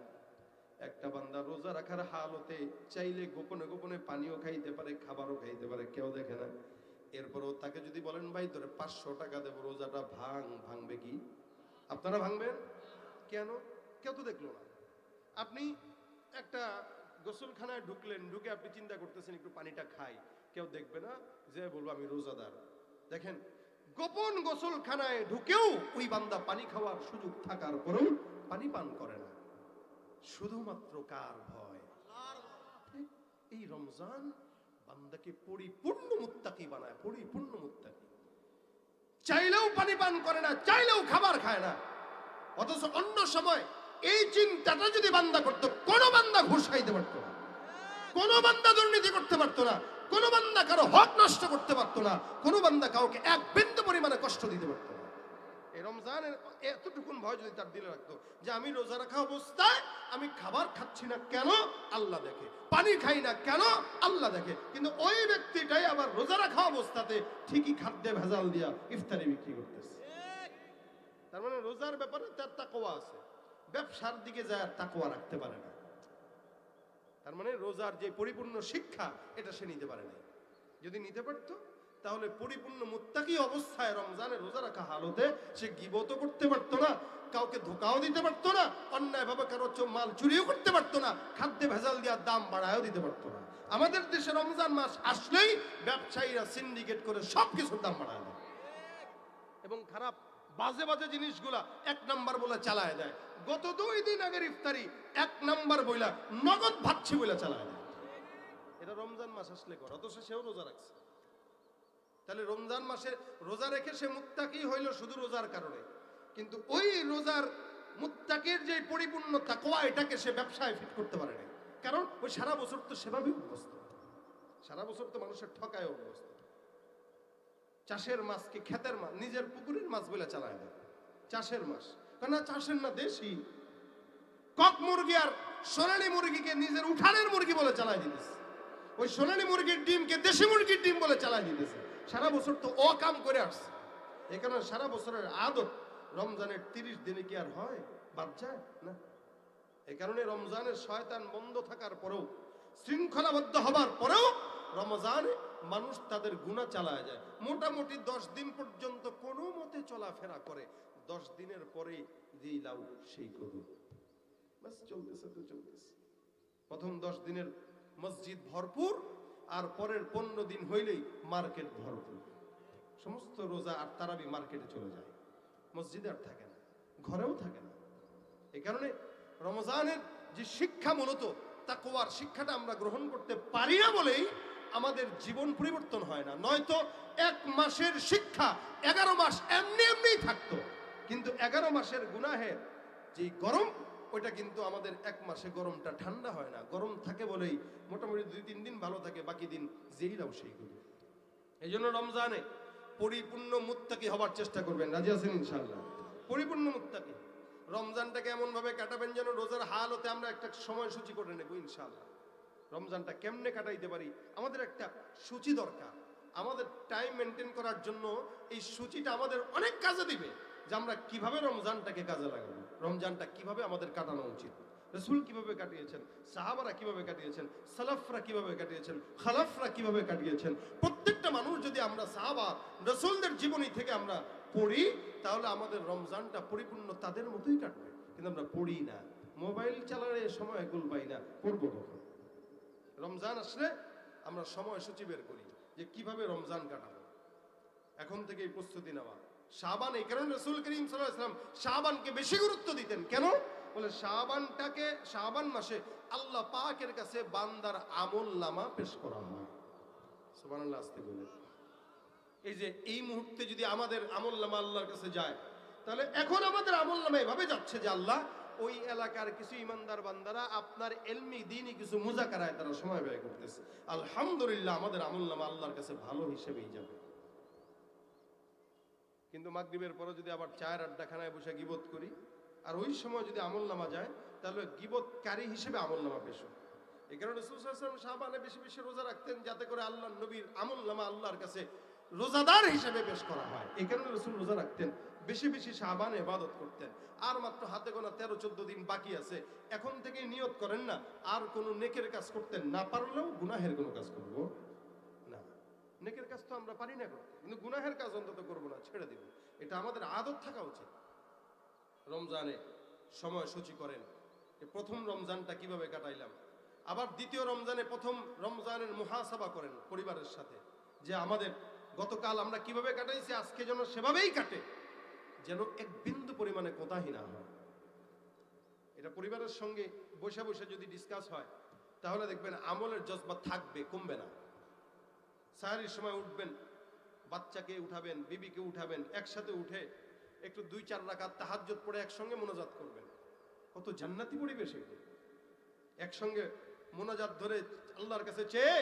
একটা বান্দা রোজা রাখার হালতে চাইলে গোপনে গোপনে পানিও খাইতে পারে, খাবারও খাইতে পারে, কেউ দেখে না। এরপরও তাকে যদি বলেন ভাই তোরে 500 টাকা দেবো, রোজাটা ভাঙবে কি? আপনারা ভাঙবেন কেন? কেউ তো দেখলো না। আপনি একটা গোসলখানায় ঢুকলেন, ঢুকে আপনি চিন্তা করতেছেন একটু পানিটা খাই, কেউ দেখবে না, যে বলবো আমি রোজাদার। দেখেন গোপন গোসলখানায় ঢুকেও ওই বান্দা পানি খাওয়ার সুযোগ থাকার পরেও পানি পান করে না। শুধুমাত্র কার ভয়? এই রমজান বান্দাকে পরিপূর্ণ মুত্তাকি বানায়, পরিপূর্ণ মুত্তাকি। চাইলেও পানি পান করে না, চাইলেও খাবার খায় না। অথচ অন্য সময় এই চিন্তাটা যদি বান্দা করতো, কোন বান্দা ঘুষ খাইতে পারতো না, কোন বান্দা দুর্নীতি করতে পারতো না, কোন বান্দা কারো হক নষ্ট করতে পারতো না, কোন বান্দা কাউকে এক বিন্দু পরিমাণে কষ্ট দিতে পারতো না। এই রমজানের এতটুকুন ভয় যদি তার দিলে রাখতো যে আমি রোজা রাখা অবস্থায় আমি খাবার খাচ্ছি না কেন? আল্লাহ দেখে। পানি খাই না কেন? আল্লাহ দেখে। কিন্তু ওই ব্যক্তিটাই আবার রোজা রাখা অবস্থাতে ঠিকই খাদ্যে ভেজাল দিয়া ইফতারি বিক্রি করতেছে। তার মানে রোজার ব্যাপারে তার তাকওয়া আছে, ব্যবসার দিকে যায় আর তাকওয়া রাখতে পারে না। তার মানে রোজার যে পরিপূর্ণ শিক্ষা এটা সে নিতে পারে না। যদি নিতে পারতো তাহলে পরিপূর্ণ মুত্তাকি অবস্থায় রমজানে রোজা রাখা হালতে সে গীবতও করতে পারতো না, কাউকে ধোকাও দিতে পারতো না, অন্যায়ভাবে কারো মাল চুরিও করতে পারতো না, খাদ্যে ভেজাল দিয়ে দাম বাড়ায়ও দিতে পারতো না। আমাদের দেশে রমজান মাস আসলেই ব্যবসায়ীরা সিন্ডিকেট করে সবকিছুর দাম বাড়ায় দেয় এবং খারাপ বাজে বাজে জিনিসগুলা 1 নাম্বার বলে চালায় দেয়। গত 2 দিন আগের ইফতারি 1 নাম্বার বইলা নগদ ভাবছি বইলা চালায় দেয়। এটা রমজান মাস আসলে করে, অথচ সেও রোজা রাখছে। তাহলে রমজান মাসে রোজা রেখে সে মুত্তাকি হইল শুধু রোজার কারণে, কিন্তু ওই রোজার মুত্তাকির যে পরিপূর্ণ তাকওয়া এটাকে সে ব্যবসায় ফিট করতে পারে না। কারণ ওই সারা বছর তো সেভাবেই অভ্যস্ত, সারা বছর তো মানুষের ঠকায় অভ্যস্ত। চাষের মাছকে ক্ষেতের মাছ, নিজের পুকুরের মাছ বলে চালায় দেয় চাষের মাছ। কেন চাষের না, দেশি। কক মুরগি আর সোনালী মুরগিকে নিজের উঠানের মুরগি বলে চালায় দিতেছে। ওই সোনালী মুরগির ডিমকে দেশি মুরগির ডিম বলে চালায় দিতেছে। সারা বছর তো অকাম করে আসছে। এই কারণে সারা বছরের আদত রমজানের 30 দিনে কি আর হয়? বাদ যায় না। এই কারণে রমজানের শয়তান বন্ধ থাকার পরেও, শৃঙ্খলাবদ্ধ হবার পরেও রমজানে মানুষ তাদের গুনাহ চালায় যায়। মোটামুটি 10 দিন পর্যন্ত কোনো মতে চলাফেরা করে, 10 দিনের পরে যেই লাউ সেই কদু, বাস চলতেছে তো চলতেছে। প্রথম 10 দিনের মসজিদ ভরপুর, আর পরের 15 দিন হইলেই মার্কেট ভরপুর। সমস্ত রোজা আর তারাবি মার্কেটে চলে যায়, মসজিদে আর থাকে না, ঘরেও থাকে না। এই কারণে রমজানের যে শিক্ষা, মূলত তাকওয়ার শিক্ষাটা আমরা গ্রহণ করতে পারি না বলেই আমাদের জীবন পরিবর্তন হয় না। নয়তো 1 মাসের শিক্ষা 11 মাস এমনি এমনিই থাকতো, কিন্তু 11 মাসের গুনাহের যে গরম, ওইটা কিন্তু আমাদের 1 মাসে গরমটা ঠান্ডা হয় না। গরম থাকে বলেই মোটামুটি 2-3 দিন ভালো থাকে, বাকি দিন যেই লাও সেই কদু। এই জন্য রমজানে পরিপূর্ণ মুত্তাকি হবার চেষ্টা করবেন। রাজি আছেন ইনশাআল্লাহ? পরিপূর্ণ মুত্তাকি। রমজানটাকে এমন ভাবে কাটাবেন যেন রোজার হালতে আমরা একটা সময়সূচি করে নেব ইনশাআল্লাহ। রমজানটা কেমনে কাটাইতে পারি, আমাদের একটা সূচি দরকার। আমাদের টাইম মেনটেন করার জন্য এই সূচিটা আমাদের অনেক কাজে দিবে, যে আমরা কিভাবে রমজানটাকে কাজে লাগাবো, রমজানটা কিভাবে আমাদের কাটানো উচিত। রাসূল কিভাবে কাটিয়েছেন, সাহাবারা কিভাবে কাটিয়েছেন, সালাফরা কিভাবে কাটিয়েছেন, খালাফরা কিভাবে কাটিয়েছেন, প্রত্যেকটা মানুষ যদি আমরা সাহাবা রাসূলদের জীবনী থেকে আমরা পড়ি, তাহলে আমাদের রমজানটা পরিপূর্ণ তাদের মতোই কাটবে। কিন্তু আমরা পড়ি না, মোবাইল চালালে সময় কুল পাই না, পড়বো কখন? রমজান আসলে আমরা সময়সূচি বের করি যে কিভাবে রমজান কাটাবো, এখন থেকেই প্রস্তুতি নেওয়া। শাবান, এই কারণে রাসূল করিম সাল্লাল্লাহু আলাইহি ওয়াসাল্লাম শাবানকে বেশি গুরুত্ব দিতেন। কেন? বলে শাবান মাসে আল্লাহ পাকের কাছে বান্দার আমলনামা পেশ করা হয়। সুবহানাল্লাহ, আস্তে বলে। এই যে এই মুহূর্তে যদি আমাদের আমলনামা আল্লাহর কাছে যায়, তাহলে এখন আমাদের আমলনামা এভাবে যাচ্ছে যে আল্লাহ, ওই এলাকার কিছু ইমানদার বান্দারা আপনার ইলমি দ্বীনি কিছু মুযাকারায় তারা সময় ব্যয় করতেছে, আলহামদুলিল্লাহ আমাদের আমলনামা আল্লাহর কাছে ভালো হিসেবেই যাবে। কিন্তু মাগরিবের পরে যদি আবার চায়ের আড্ডাখানায় বসে গীবত করি, আর ওই সময় যদি আমলনামা যায়, তাহলে গীবতকারী হিসেবে আমলনামা পেশ হয়। এই কারণে রাসূল সাল্লাল্লাহু আলাইহি ওয়াসাল্লাম শাবানে বেশি বেশি রোজা রাখতেন, যাতে করে আল্লাহর নবীর আমলনামা আল্লাহর কাছে রোজাদার হিসেবে পেশ করা হয়। এই কারণে রাসূল রোজা রাখতেন, বেশি বেশি শাবানে ইবাদত করতেন। আর মাত্র হাতে গোনা 13-14 দিন বাকি আছে, এখন থেকে নিয়ত করেন না আর কোনো নেকের কাজ করতেন না পারলেও গুনাহের কোনো কাজ করব না। নেকের কাজ তো আমরা পারি না করতে, কিন্তু গুনাহের কাজ অন্তত করব না, ছেড়ে দিব। এটা আমাদের আদত থাকা উচিত। রমজানে সময়সূচি করেন, প্রথম রমজানটা কিভাবে কাটাইলাম, আবার দ্বিতীয় রমজানে প্রথম রমজানের মুহাসাবা করেন পরিবারের সাথে, যে আমাদের গতকাল আমরা কিভাবে কাটাইছি, আজকে যেন সেভাবেই কাটে, যেন এক বিন্দু পরিমাণে কোতাহি না হয়। এটা পরিবারের সঙ্গে বসে বসে যদি ডিসকাস হয়, তাহলে দেখবেন আমলের জজবা থাকবে, কমবে না। সাহারির সময় উঠবেন, বাচ্চাকে উঠাবেন, বিবিকে উঠাবেন, একসাথে উঠে একটু 2-4 রাকাত তাহাজ্জুদ পড়ে একসঙ্গে মোনাজাত করবেন। কত জান্নাতি পরিবেশ এগুলো। একসঙ্গে মোনাজাত ধরে আল্লাহর কাছে চেয়ে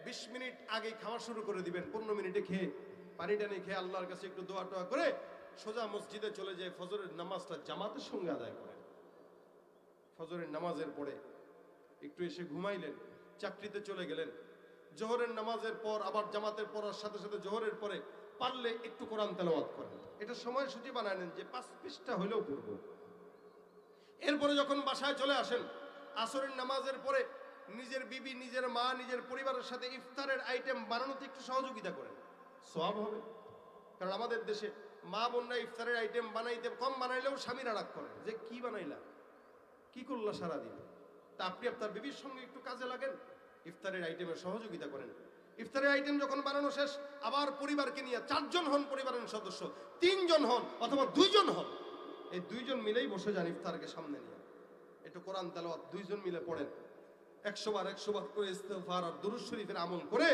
20 মিনিট আগে খাওয়া শুরু করে দিবেন, 15 মিনিটে খেয়ে পানি টানি খেয়ে আল্লাহর কাছে একটু দোয়া টোয়া করে সোজা মসজিদে চলে যায় ফজরের নামাজটা জামাতের সঙ্গে আদায় করেন। ফজরের নামাজের পরে একটু এসে ঘুমাইলেন, চাকরিতে চলে গেলেন। জোহরের নামাজের পর আবার জামাতের পড়ার সাথে সাথে জোহরের পরে পারলে একটু কোরআন তেলাওয়াত করেন। এটা সময়সূচি বানায় নেন যে 5 পৃষ্ঠা হলেও পড়ব। এরপরে যখন বাসায় চলে আসেন, আসরের নামাজের পরে নিজের বিবি, নিজের মা, নিজের পরিবারের সাথে ইফতারের আইটেম বানানোতে একটু সহযোগিতা করেন, সওয়াব হবে। কারণ আমাদের দেশে মা বোনরা ইফতারের আইটেম বানাইতে কম বানাইলেও স্বামীরা রাগ করেন যে কি বানাইলা, কি করলা সারাদিন। তা আপনি আপনার বিবির সঙ্গে একটু কাজে লাগেন, ইফতারের আইটেমে সহযোগিতা করেন। ইফতারের আইটেম যখন বানানো শেষ, আবার পরিবারকে নিয়ে 4 জন হন পরিবারের সদস্য, 3 জন হন অথবা 2 জন হন, এই 2 জন মিলেই বসে যান ইফতারকে সামনে নিয়ে। একটু কোরআন তেলাওয়াত 2 জন মিলে পড়েন, 100 বার করে ইস্তেগফার আর দুরূদ শরীফের আমল করে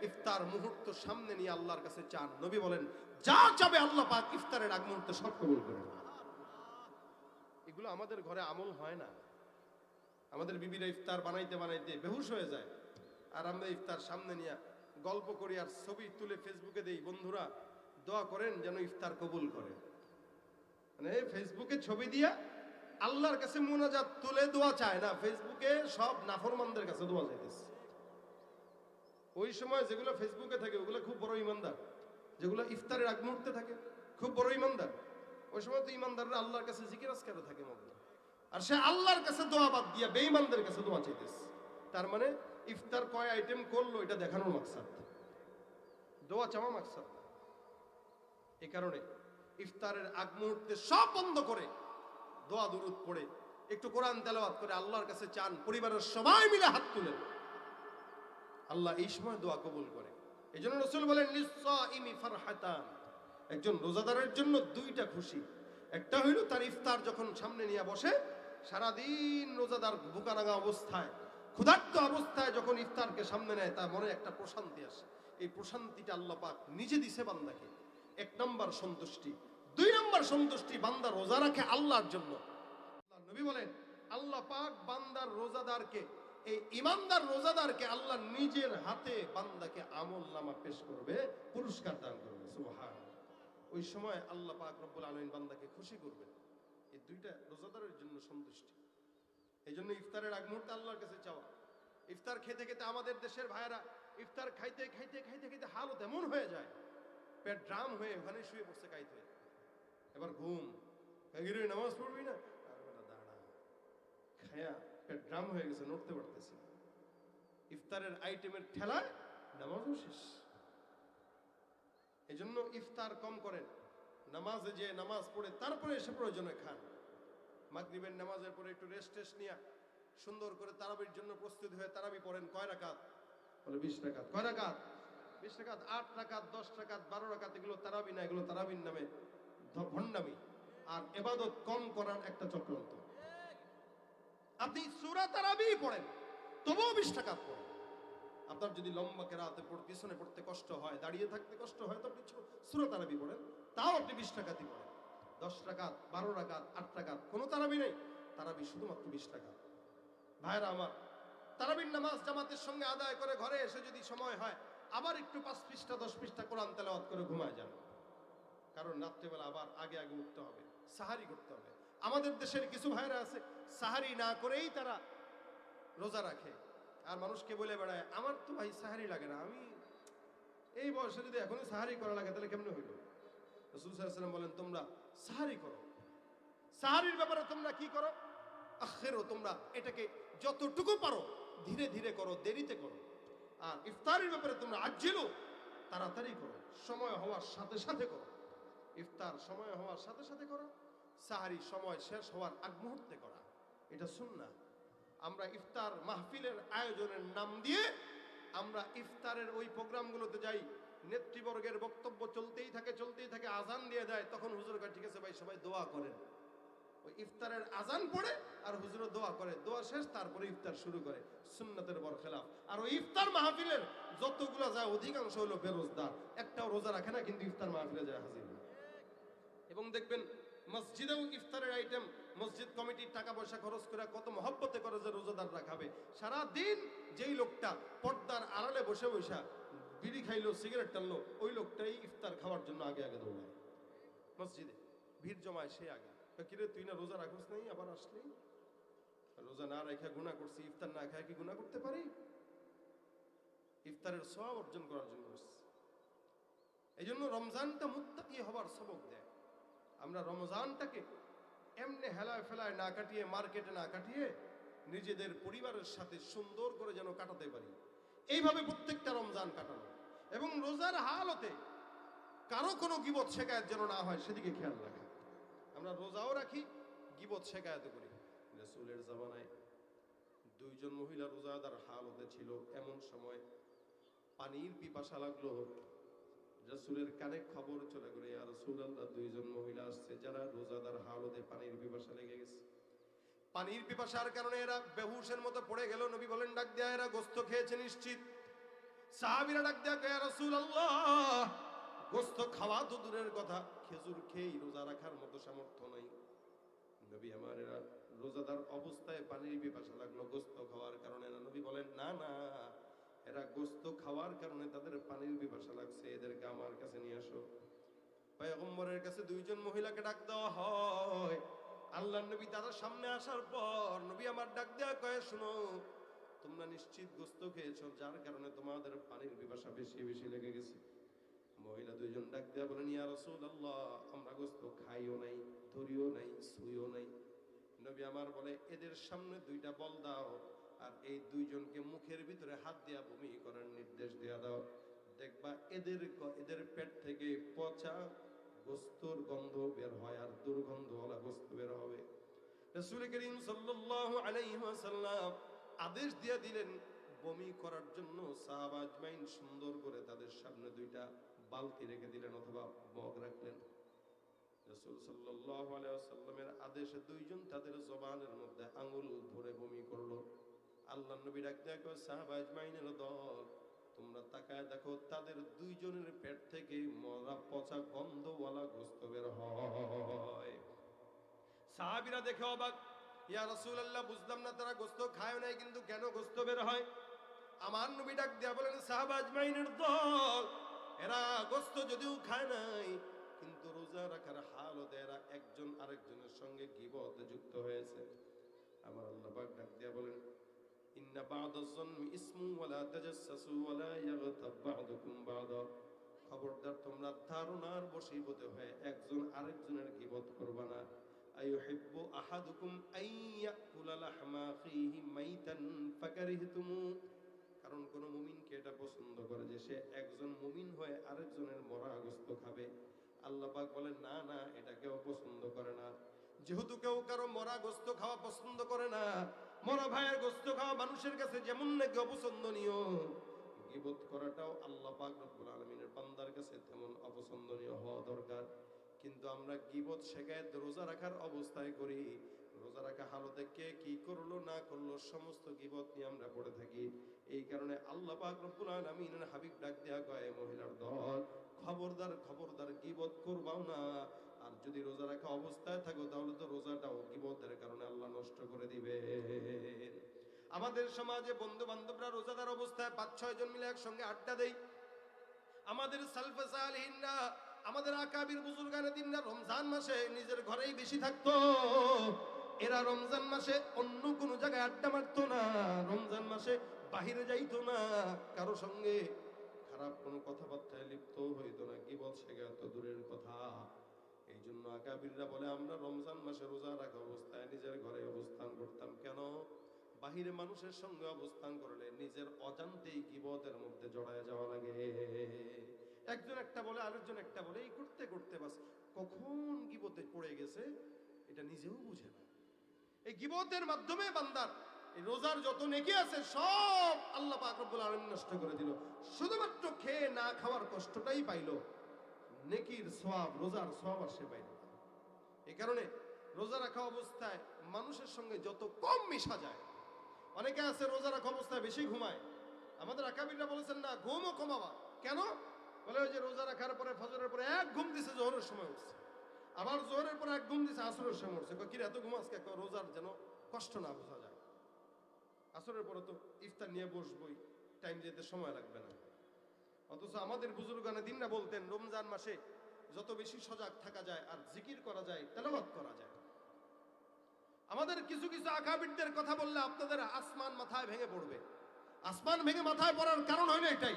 ইফতার মুহূর্ত সামনে নিয়ে আল্লাহর কাছে চান। নবী বলেন, যা চাবে আল্লাহ পাক ইফতারের আগ মুহূর্তে সব কবুল করেন। এগুলো আমাদের ঘরে আমল হয় না। আমাদের বিবিরা ইফতার বানাইতে বানাইতে বেহুশ হয়ে যায়, আর আমরা ইফতার সামনে নিয়ে গল্প করি আর ছবি তুলে ফেসবুকে দেই, বন্ধুরা দোয়া করেন যেন ইফতার কবুল করে। মানে ফেসবুকে ছবি দিয়া আল্লাহর কাছে মুনাজাত তুলে দোয়া চায় না, ফেসবুকে সব নাফরমানদের কাছে দোয়া চাইতেছে। ওই সময় যেগুলো ফেসবুকে থাকে ওগুলো খুব বড় ইমানদার, যেগুলো ইফতারের আগ মুহূর্তে থাকে খুব বড় ইমানদার। ওই সময় তো ইমানদাররা আল্লাহর কাছে জিকির আজকারও থাকে মগ্ন, আর সে আল্লাহর কাছে দোয়া বাদ দিয়া বেঈমানদের কাছে দোয়া চাইতেছে। তার মানে ইফতার কয় আইটেম করলো এটা দেখানোর মাকসাদ, দোয়া চাওয়া মাকসাদ। এই কারণে ইফতারের আগ মুহূর্তে সব বন্ধ করে দোয়া দুরূদ পড়ে একটু কোরআন তেলাওয়াত করে আল্লাহর কাছে চান, পরিবারের সবাই মিলে হাত তুলেন, আল্লাহ এই সময় দোয়া কবুল করে। এই জন্য রাসূল বলেন লিস-সাইমি ফারহাতান, একজন রোজাদারের জন্য দুইটা খুশি। একটা হইল তার ইফতার যখন সামনে নিয়ে বসে, সারাদিন রোজাদার ভুকারাঙা অবস্থায় ক্ষুধার্ত অবস্থায় যখন ইফতারকে সামনে নেয় তার মনে একটা প্রশান্তি আসে। এই প্রশান্তিটা আল্লাহ পাক নিজে দিছে বান্দাকে। এক নম্বর সন্তুষ্টি। দুই নম্বর সন্তুষ্টি, বান্দা রোজা রাখে আল্লাহর জন্য। আল্লাহর নবী বলেন আল্লাহ পাক বান্দার রোজাদারকে, এই ইমানদার রোজাদারকে আল্লাহ নিজের হাতে বান্দাকে আমল নামা পেশ করবে, পুরস্কার দান করবে। সুবহানাল্লাহ। ওই সময় আল্লাহ পাক রব্বুল আলামিন বান্দাকে খুশি করবেন। এই দুইটা রোজাদারের জন্য সন্তুষ্টি। এই জন্য ইফতারের আগ মুহূর্তে আল্লাহর কাছে চাওয়া। ইফতার খেতে খেতে আমাদের দেশের ভাইয়েরা ইফতার খাইতে খাইতে খাইতে খাইতে হালত এমন হয়ে যায়, পেট ড্রাম হয়ে ওখানে শুয়ে পড়ছে খাইতে, এবার ঘুম, নামাজ পড়বি না, দাঁড়া খায়া পেট ড্রাম হয়ে গেছে, নড়তে পারতেছি। ইফতারের আইটেমের ঠেলায় নামাজও শেষ। এই জন্য ইফতার কম করেন, নামাজে যে নামাজ পড়ে তারপরে এসে প্রয়োজনে খান। মাগরিবের নামাজের পরে একটু রেস্ট নিয়ে সুন্দর করে তারাবির জন্য প্রস্তুত হয়ে তারাবি পড়েন। কয় রাকাত? বলে 20 রাকাত। কয় রাকাত? 20 রাকাত। 8 রাকাত, 10 রাকাত, 12 রাকাত, এগুলো তারাবি না, এগুলো তারাবির নামে ভণ্ডামি আর ইবাদত কম করার একটা চক্রান্ত। আপনি সূরা তারাবি পড়েন, তবুও 20 রাকাত পড়েন। আপনার যদি লম্বা কেরাতে পিছনে পড়তে কষ্ট হয়, দাঁড়িয়ে থাকতে কষ্ট হয়, তো আপনি সূরা তারাবি পড়েন, তাও আপনি 20 রাকাতই পড়েন। 10 রাকাত, 12 রাকাত, 8 রাকাত, কোনো তারাবি নেই, তারাবি শুধুমাত্র 20 রাকাত। ভাইরা আমার, তারাবির নামাজ জামাতের সঙ্গে আদায় করে ঘরে এসে যদি সময় হয় আবার একটু 5 পৃষ্ঠা 10 পৃষ্ঠা কোরআন তেলাওয়াত করে ঘুমায় যান। কারণ রাত্রেবেলা আবার আগে আগে উঠতে হবে, সাহারি করতে হবে। আমাদের দেশের কিছু ভাইরা আছে সাহারি না করেই তারা রোজা রাখে, আর মানুষকে বলে বেড়ায় আমার তো ভাই সাহারি লাগে না, আমি এই বয়সে যদি এখনো সাহারি করা লাগে তাহলে কেমনে হইল? রাসূল সাল্লাল্লাহু আলাইহি ওয়াসাল্লাম বলেন তোমরা সাহারি করো। সাহারির ব্যাপারে তোমরা কি করো? আখিরো, তোমরা এটাকে যতটুকু পারো ধীরে ধীরে করো, দেরিতে করো। আর ইফতারের ব্যাপারে তোমরা আজ্জিলু, তাড়াতাড়ি করো, সময় হওয়ার সাথে সাথে করো। ইফতার সময় হওয়ার সাথে সাথে করো, সাহারি সময় শেষ হওয়ার আগ মুহূর্তে করা, এটা সুন্নাহ। আমরা ইফতার মাহফিলের আয়োজনের নাম দিয়ে আমরা ইফতারের ওই প্রোগ্রামগুলোতে যাই, নেতৃবর্গের বক্তব্য চলতেই থাকে, আজান দিয়ে দেয়, তখন হুজুর কয় ঠিক আছে ভাই সবাই দোয়া করেন। ওই ইফতারের আজান পড়ে আর হুজুর দোয়া করে, দোয়া শেষ, তারপরে ইফতার শুরু করে, সুন্নাতের বরখেলাফ। আর ওই ইফতার মাহফিলের যতগুলো যায় অধিকাংশ হলো বেরোজদার, একটাও রোজা রাখে না কিন্তু ইফতার মাহফিলে যায় হাজির। এবং দেখবেন মসজিদেও ইফতারের আইটেম মসজিদ কমিটির টাকা পয়সা খরচ করে কত মহব্বতে করে যে রোজাদাররা খাবে। সারা দিন যেই লোকটা পর্দার আড়ালে বসে বসে বিড়ি খাইলো, সিগারেট টানলো, ওই লোকটাই ইফতার খাওয়ার জন্য আগে আগে দৌড়ায় মসজিদে, ভিড় জমায় সে আগে। কিরে তুই না রোজা রাখোস নাই, আবার আসলেই রোজা না রেখে গুনাহ করছি, ইফতার না খায় কি গুনাহ করতে পারি? ইফতারের সওয়াব অর্জন করার জন্য। এই জন্য রমজানটা মুত্তাকি হবার সবক দেয়। আমরা রমজানটাকে এমনি হেলায় ফেলায় না কাটিয়ে, মার্কেটে না কাটিয়ে, নিজেদের পরিবারের সাথে সুন্দর করে যেন কাটাতে পারি, এইভাবে প্রত্যেকটা রমজান কাটানো। এবং রোজার হালতে কারো কোনো গীবত শেকায়েত যেন না হয় সেদিকে খেয়াল রাখা। আমরা রোজাও রাখি, গীবত শেকায়েত করি। রাসূলের জামানায় 2 জন মহিলা রোজাদার হালতে ছিল, এমন সময় পানির পিপাসা লাগলো। রাসূলের কানে খবর চলে গেল, ইয়া রাসূলুল্লাহ 2 জন মহিলা আসছে যারা রোজাদার হালতে পানির পিপাসা লেগে গেছে। পানির পিপাসার কারণে এরা বেহুশের মতো পড়ে গেল। নবী বলেন ডাক দেয়া, এরা গোশত খেয়েছে নিশ্চিত। সাহাবীরা ডাক দেয়া, ইয়া রাসূলুল্লাহ গোশত খাওয়া তো দূরের কথা, খেজুর খেয়েই রোজা রাখার মতো সামর্থ্য নাই। নবী আমার, এরা রোজাদার অবস্থায় পানির পিপাসা লাগলো গোশত খাওয়ার কারণে। নবী বলেন না না, এরা গোস্ত খাওয়ার কারণে তাদের পানির পিপাসা লাগছে, এদেরকে আমার কাছে নিয়ে আসো। পয়গম্বরের কাছে দুইজন মহিলাকে ডাক দেওয়া হয়। আল্লাহর নবী তাদের সামনে আসার পর নবী আমার ডাক দেওয়া কয়ে, শুনো, তোমরা নিশ্চিত গোস্ত খেয়েছো, যার কারণে তোমাদের পানির পিপাসা বেশি বেশি লেগে গেছে। মহিলা দুইজন ডাক দেওয়া বলেন, ইয়া রাসূলুল্লাহ, আমরা গোস্ত খাইও নাই, ধরিও নাই, ছুঁইও নাই। নবী আমার বলে, এদের সামনে দুইটা বল দাও, আর এই দুইজনকে মুখের ভিতরে হাত দিয়া বমি করার নির্দেশ দেয়া দাও। দেখবা এদের পেট থেকে পচা গোস্তর গন্ধ বের হয়, আর দুর্গন্ধওয়ালা গোস্ত বের হবে। রাসূল করিম সাল্লাল্লাহু আলাইহি ওয়াসাল্লাম আদেশ দিয়ে দিলেন বমি করার জন্য। সাহাবা আজমাইন সুন্দর করে তাদের সামনে দুইটা বালতি রেখে দিলেন অথবা মগ রাখলেন। রাসূল সাল্লাল্লাহু আলাইহি ওয়াসাল্লামের আদেশে দুইজন তাদের জবানের মধ্যে আঙ্গুল ধরে বমি করলো। আল্লাহর নবী ডাক দিয়ে কয়, সাহাবা আজমাইনের দল, তোমরা তাকায় দেখো, তাদের দুইজনের পেট থেকে মরা পচা গন্ধওয়ালা গোস্ত বের হয়। সাহাবীরা দেখে অবাক, ইয়া রাসূলুল্লাহ, বুঝলাম না তারা গোস্ত খায় নাই, কিন্তু কেন গোস্ত বের হয়? আমার নবী ডাক দিয়া বলেন, সাহাবা আজমাইনের দল, এরা গোস্ত যদিও খায় নাই, কিন্তু রোজা রাখার হালতে এরা একজন আরেকজনের সঙ্গে গীবতে যুক্ত হয়েছে। আমার আল্লাহ পাক ডাক দিয়া বলেন, ইন্না বা'দাজ-যন্নি ইসমু ওয়া লা তাজাসসু ওয়া লা ইয়াগতাব বা'দুকুম বা'দা। খবরদার, তোমরা ধারণার বশীভূত হয়ে একজন আরেকজনের গীবত করবা না। আইয়ুহিব্বু আহাদুকুম আইয়াকুলা লাহমা আখিহি মাইতান ফাকারিহতুমু। কারণ কোন মুমিনকে এটা পছন্দ করে যে সে একজন মুমিন হয়ে আরেকজনের মরা গোস্ত খাবে। আল্লাহ পাক বলেন, না না, এটা কেউ পছন্দ করে না। যেহেতু কেউ কারো মরা গোস্ত খাওয়া পছন্দ করে না, মরা ভাইয়ের গোস্ত খাওয়া মানুষের কাছে যেমন নাকি অপছন্দনীয়, গীবত করাটাও আল্লাহ পাক রব্বুল আলামিনের বান্দার কাছে তেমন অপছন্দনীয় হওয়া দরকার। কিন্তু আমরা গীবত শেখায়েত রোজা রাখার অবস্থায় করি। রোজা রাখা হালতে কে কি করলো না করলো সমস্ত গীবত নিয়ে আমরা পড়ে থাকি। এই কারণে আল্লাহ পাক রব্বুল আলামিনের হাবিব ডাক দেয়া কয়, মহিলার দল, খবরদার খবরদার, গীবত করবাও না। আর যদি রোজা রাখা অবস্থায় থাকো, তাহলে তো রোজাটাও গীবতের কারণে আল্লাহ নষ্ট করে দিবে। আমাদের সমাজে বন্ধু বান্ধবরা রোজাদার অবস্থায় 5-6 জন মিলে একসঙ্গে আড্ডা দেয়। আমাদের সালফে সালিহিনরা, আমাদের আকাবির বুজুর্গানে দিনরা রমজান মাসে নিজের ঘরেই বেশি থাকতো। এরা রমজান মাসে অন্য কোনো জায়গায় আড্ডা মারতো না, রমজান মাসে বাহিরে যাইতো না, কারো সঙ্গে খারাপ কোনো কথাবার্তায় লিপ্ত হইতো না, গীবত শেখা তো দূরের কথা। এই জন্য আকাবিররা বলে, আমরা রমজান মাসে রোজা রাখা অবস্থায় নিজের ঘরে অবস্থান করতাম। কেন? বাহিরে মানুষের সঙ্গে অবস্থান করলে নিজের অজান্তেই গীবতের মধ্যে জড়ায় যাওয়া লাগে। একজন একটা বলে, আরেকজন একটা বলে, এই করতে করতে বাস কখন গীবতে পড়ে গেছে এটা নিজেও বুঝে না। এই গীবতের মাধ্যমে বান্দার এই রোজার যত নেকি আছে সব আল্লাহ পাক রব্বুল আলামিন নষ্ট করে দিল। শুধুমাত্র খেয়ে না খাওয়ার কষ্টটাই পাইলো, নেকির সওয়াব, রোজার সওয়াব আর সে পাইল না। এই কারণে রোজা রাখা অবস্থায় মানুষের সঙ্গে যত কম মিশা যায়। অনেকে আছে রোজা রাখা অবস্থায় বেশি ঘুমায়। আমাদের আকাবিররা বলেছেন, না, ঘুমও কমাবা। কেন? বলে, ওই যে রোজা রাখার পরে ফজরের পরে এক ঘুম দিছে, জোহরের সময় উঠছে, আবার জোহরের পরে এক ঘুম দিছে, আসরের সময় উঠছে। কিরে এত ঘুম আজকে? রোজার যেন কষ্ট না বোঝা যায়। আসরের পরে তো ইফতার নিয়ে বসবই, টাইম যেতে সময় লাগবে না। অথচ আমাদের বুজুর্গানে দিনরা বলতেন, রমজান মাসে যত বেশি সজাগ থাকা যায় আর জিকির করা যায়, তেলাওয়াত করা যায়। আমাদের কিছু কিছু আকাবিরদের কথা বললে আপনাদের আসমান মাথায় ভেঙে পড়বে। আসমান ভেঙে মাথায় পড়ার কারণ হয় না এটাই,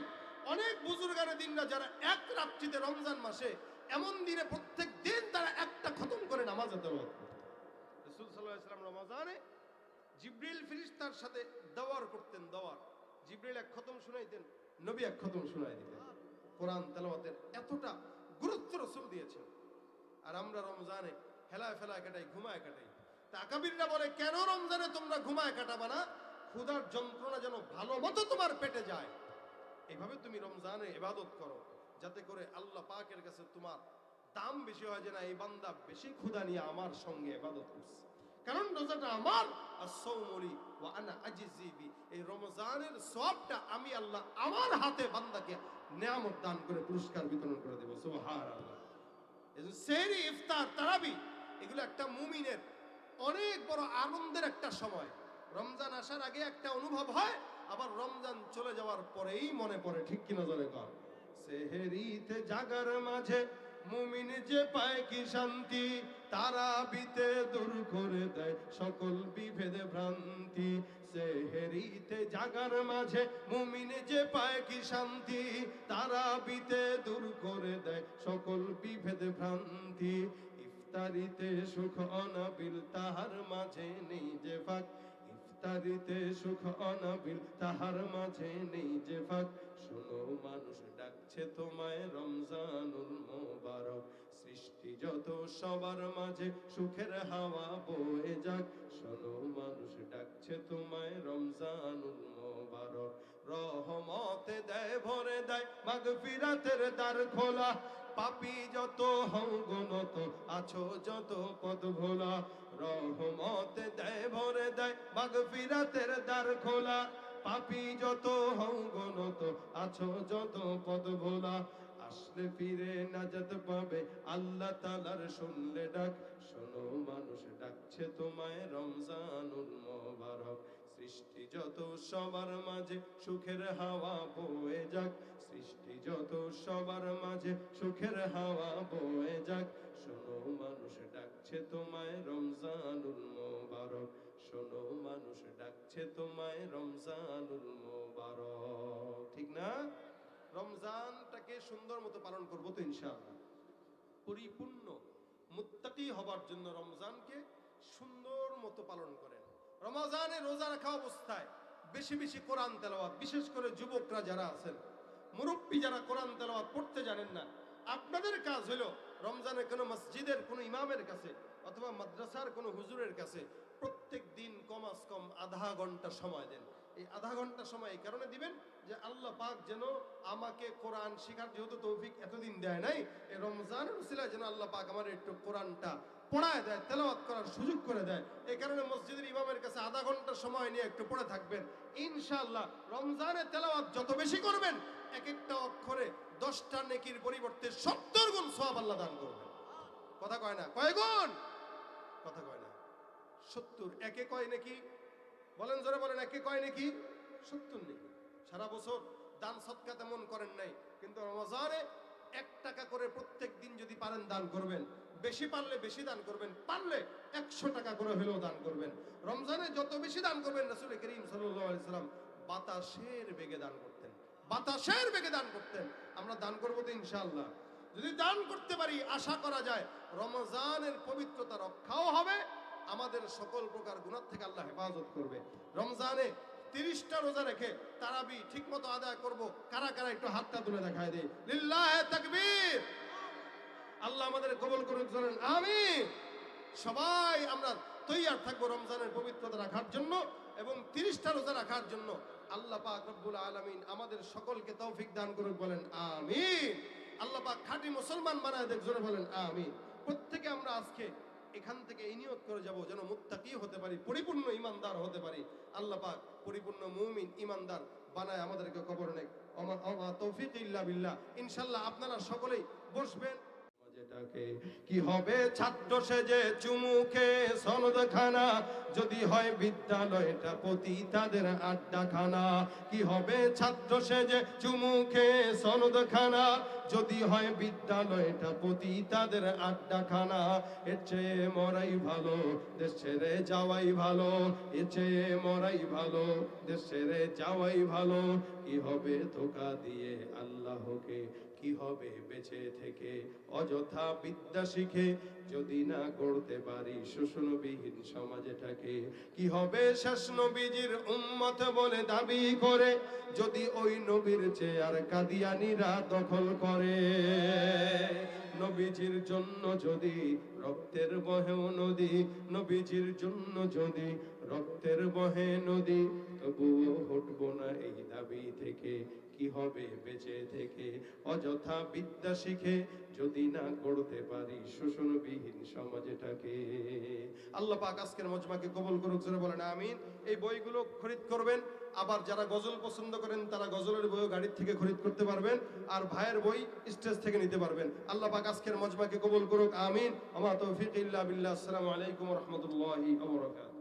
অনেক বুজুর্গানে দিনরা যারা এক রাত্রিতে রমজান মাসে এমন দিনে প্রত্যেক দিন তারা একটা খতম করে নামাজে তেলাওয়াত করতেন। রাসূল সাল্লাল্লাহু আলাইহি ওয়াসাল্লাম রমজানে জিবরিল ফেরেশতার সাথে দাওয়ার করতেন। দাওয়ার, জিবরিল এক খতম শুনাইতেন, নবী এক খতম শুনাই দিতেন। কোরআন তেলাওয়াতের এতটা গুরুত্ব রাসূল দিয়েছেন। আর আমরা রমজানে হেলায় ফেলায় কাটাই, ঘুমায় কাটাই। তা আকাবিররা বলে, কেন রমজানে তোমরা ঘুমায় কাটাবা না? ক্ষুধার যন্ত্রণা যেন ভালো মতো তোমার পেটে যায়, এইভাবে তুমি রমজানে ইবাদত করো, যাতে করে আল্লাহ পাকের কাছে তোমার দাম বেশি হয়, যে না, এই বান্দা বেশি ক্ষুধা নিয়ে আমার সঙ্গে ইবাদত করছে। কারণ রোজাটা আমার, as-sawmuli wa ana ajzi bi, এই রমজানের সওয়াবটা আমি আল্লাহ আমার হাতে বান্দাকে নিয়ামত দান করে পুরস্কার বিতরণ করে দেব। সুবহানাল্লাহ। এই যে সেহরি, ইফতার, তারাবি, এগুলো একটা মুমিনের অনেক বড় আনন্দের একটা সময়। রমজান আসার আগে একটা অনুভব হয়, আবার রমজান চলে যাওয়ার পরেই মনে পড়ে। ঠিক কিনা জোরে কর। সেহেরিতে জাগার মাঝে মুমিন যে পায় কি শান্তি, তারাবিতে দূর করে দেয় সকল বিভেদ ভ্রান্তি। সেহেরিতে জাগার মাঝে মুমিন যে পায় কি শান্তি, তারাবিতে দূর করে দেয় সকল বিভেদ ভ্রান্তি। ইফতারিতে সুখ অনাবিল তাহার মাঝে নেই যে ফাঁক, ইফতারিতে সুখ অনাবিল তাহার মাঝে নেই যে ফাঁক। শোনো মানুষ ডাকছে তোমায় রমজানুল মোবারক, সৃষ্টি যত সবার মাঝে সুখের হাওয়া বয়ে যাক। শোনো মানুষ ডাকছে তোমায় রমজানুল মোবারক, রহমতে দেয় ভরে দেয় মাগফিরাতের দ্বার খোলা। পাপী যত হও গুণত আছো যত পদ ভোলা, রহমতে দেয় ভরে দেয় মাগফিরাতের দ্বার খোলা। পাপী যত হও গুণত আছো যত পদ ভোলা, আসলে ফিরে নাজাত পাবে আল্লাহ তাআলার শুনলে ডাক। শোনো মানুষ ডাকছে তোমায় রমজানুল মোবারক, সৃষ্টি যত সবার মাঝে সুখের হাওয়া বয়ে যাক। সৃষ্টি যত সবার মাঝে সুখের হাওয়া বয়ে যাক। শোনো মানুষ ডাকছে তোমায় রমজানুল মোবারক, শোনো মানুষ ডাকছে তোমায় রমজানুল মোবারক। ঠিক না? রমজানটাকে সুন্দর মতো পালন করবো তো ইনশাআল্লাহ। পরিপূর্ণ মুত্তাকি হবার জন্য রমজানকে সুন্দর মতো পালন করেন। রমজানে রোজা রাখা অবস্থায় বেশি বেশি কোরআন তেলাওয়াত, বিশেষ করে যুবকরা যারা আছেন, মুরব্বী যারা কোরআন তেলাওয়াত পড়তে জানেন না, আপনাদের কাজ হলো রমজানে কোনো মসজিদের কোনো ইমামের কাছে অথবা মাদ্রাসার কোনো হুজুরের কাছে প্রত্যেক দিন কমাস কম আধা ঘন্টা সময় দেন। এই আধা ঘন্টা সময় এই কারণে দিবেন যে আল্লাহ পাক যেন আমাকে কোরআন শেখার যেহেতু তৌফিক এতদিন দেয় নাই, এই রমজানের উসিলায় যেন আল্লাহ পাক আমার একটু কোরআনটা পড়ায় দেয়, তেলাওয়াত করার সুযোগ করে দেয়। এই কারণে মসজিদের ইমামের কাছে আধা ঘন্টা সময় নিয়ে একটু পড়ে থাকবেন। ইনশাআল্লাহ রমজানে তেলাওয়াত যত বেশি করবেন, এক একটা অক্ষরে 10টা নেকির পরিবর্তে 70 গুণ সওয়াব আল্লাহ দান করবেন। কথা কয় না? কয় গুণ? কথা কয় না। 70 একে কয় নাকি? বলেন জোরে বলেন, একে কয় নাকি? 70 নাকি। সারা বছর দান সদকা তেমন করেন নাই, কিন্তু রমজানে 1 টাকা করে প্রত্যেক দিন যদি পারেন দান করবেন। বেশি পারলে বেশি দান করবেন, পারলে 100 টাকা করে হলেও দান করবেন। রমজানে যত বেশি দান করবেন, রাসূল করিম সাল্লাল্লাহু আলাইহি সাল্লাম বাতাসের বেগে দান করতেন, বাতাসের বেগে দান করতেন। আমরা দান করবো তো ইনশাআল্লাহ। যদি দান করতে পারি, আশা করা যায় রমজানের পবিত্রতা রক্ষাও হবে, আমাদের সকল প্রকার গুনাহ থেকে আল্লাহ হেফাজত করবে। রমজানে 30টা রোজা রেখে তারাবি ঠিকমতো আদায় করব। কারা কারা একটু হাতটা তুলে দেখায় দেই। লিল্লাহে তাকবীর। আল্লাহ আমাদের কবুল করুন, বলেন আমিন। সবাই আমরা তৈয়ার থাকবো রমজানের পবিত্রতা রাখার জন্য এবং 30টা রোজা রাখার জন্য। আল্লাহ পাক রব্বুল আলামিন আমাদের সকলকে তৌফিক দান করুন, বলেন আমিন। আল্লাহ পাক খাঁটি মুসলমান বানায় দেখ, জোরে বলেন আমিন। প্রত্যেকে আমরা আজকে এখান থেকে এই নিয়ত করে যাব যেন মুত্তাকি হতে পারি, পরিপূর্ণ ইমানদার হতে পারি। আল্লাহ পাক পরিপূর্ণ মুমিন ইমানদার বানায় আমাদেরকে কবর নেক। ওমা তৌফিক ইল্লা বিল্লাহ। ইনশাআল্লাহ আপনারা সকলেই বসবেন। যেটাকে কি হবে ছাত্র সেজে চুমুকে সনদখানা, যদি হয় বিদ্যালয়টা পতিতাদের আড্ডাখানা। কি হবে ছাত্র সেজে চুমুকে সনদখানা, যদি হয় বিদ্যালয়টা পতিতাদের আড্ডাখানা। এর চেয়ে মরাই ভালো, দেশ ছেড়ে যাওয়াই ভালো। এর চেয়ে মরাই ভালো, দেশ ছেড়ে যাওয়াই ভালো। কি হবে ধোঁকা দিয়ে আল্লাহকে, কি হবে বেঁচে থেকে অযথা বিদ্যা শিখে, যদি না গড়তে পারি শোষণবিহীন সমাজটাকে। কি হবে শেষ নবীজির উম্মত বলে দাবি করে, যদি ওই নবীর চেয়ার কাদিয়ানীরা দখল করে। নবীজির জন্য যদি রক্তের বহে নদী, নবীজির জন্য যদি রক্তের বহে নদী, তবুও হটবো না এই দাবি থেকে। কি হবে বেঁচে থেকে অযথা বিদ্যা শিখে, যদি না গড়তে পারি শোষণবিহীন সমাজটাকে। আল্লাহ পাক আজকের মজমাকে কবুল করুক, জোরে বলেন আমিন। এই বইগুলো খরিদ করবেন। আবার যারা গজল পছন্দ করেন তারা গজলের বইও গাড়ির থেকে খরিদ করতে পারবেন, আর ভাইয়ের বই স্টেজ থেকে নিতে পারবেন। আল্লাহ পাক আজকের মজমাকে কবুল করুক, আমিন। ওমা তৌফিক ইল্লা বিল্লাহ। আসসালামু আলাইকুম ওয়া রাহমাতুল্লাহি ওয়া বারাকাতুহু।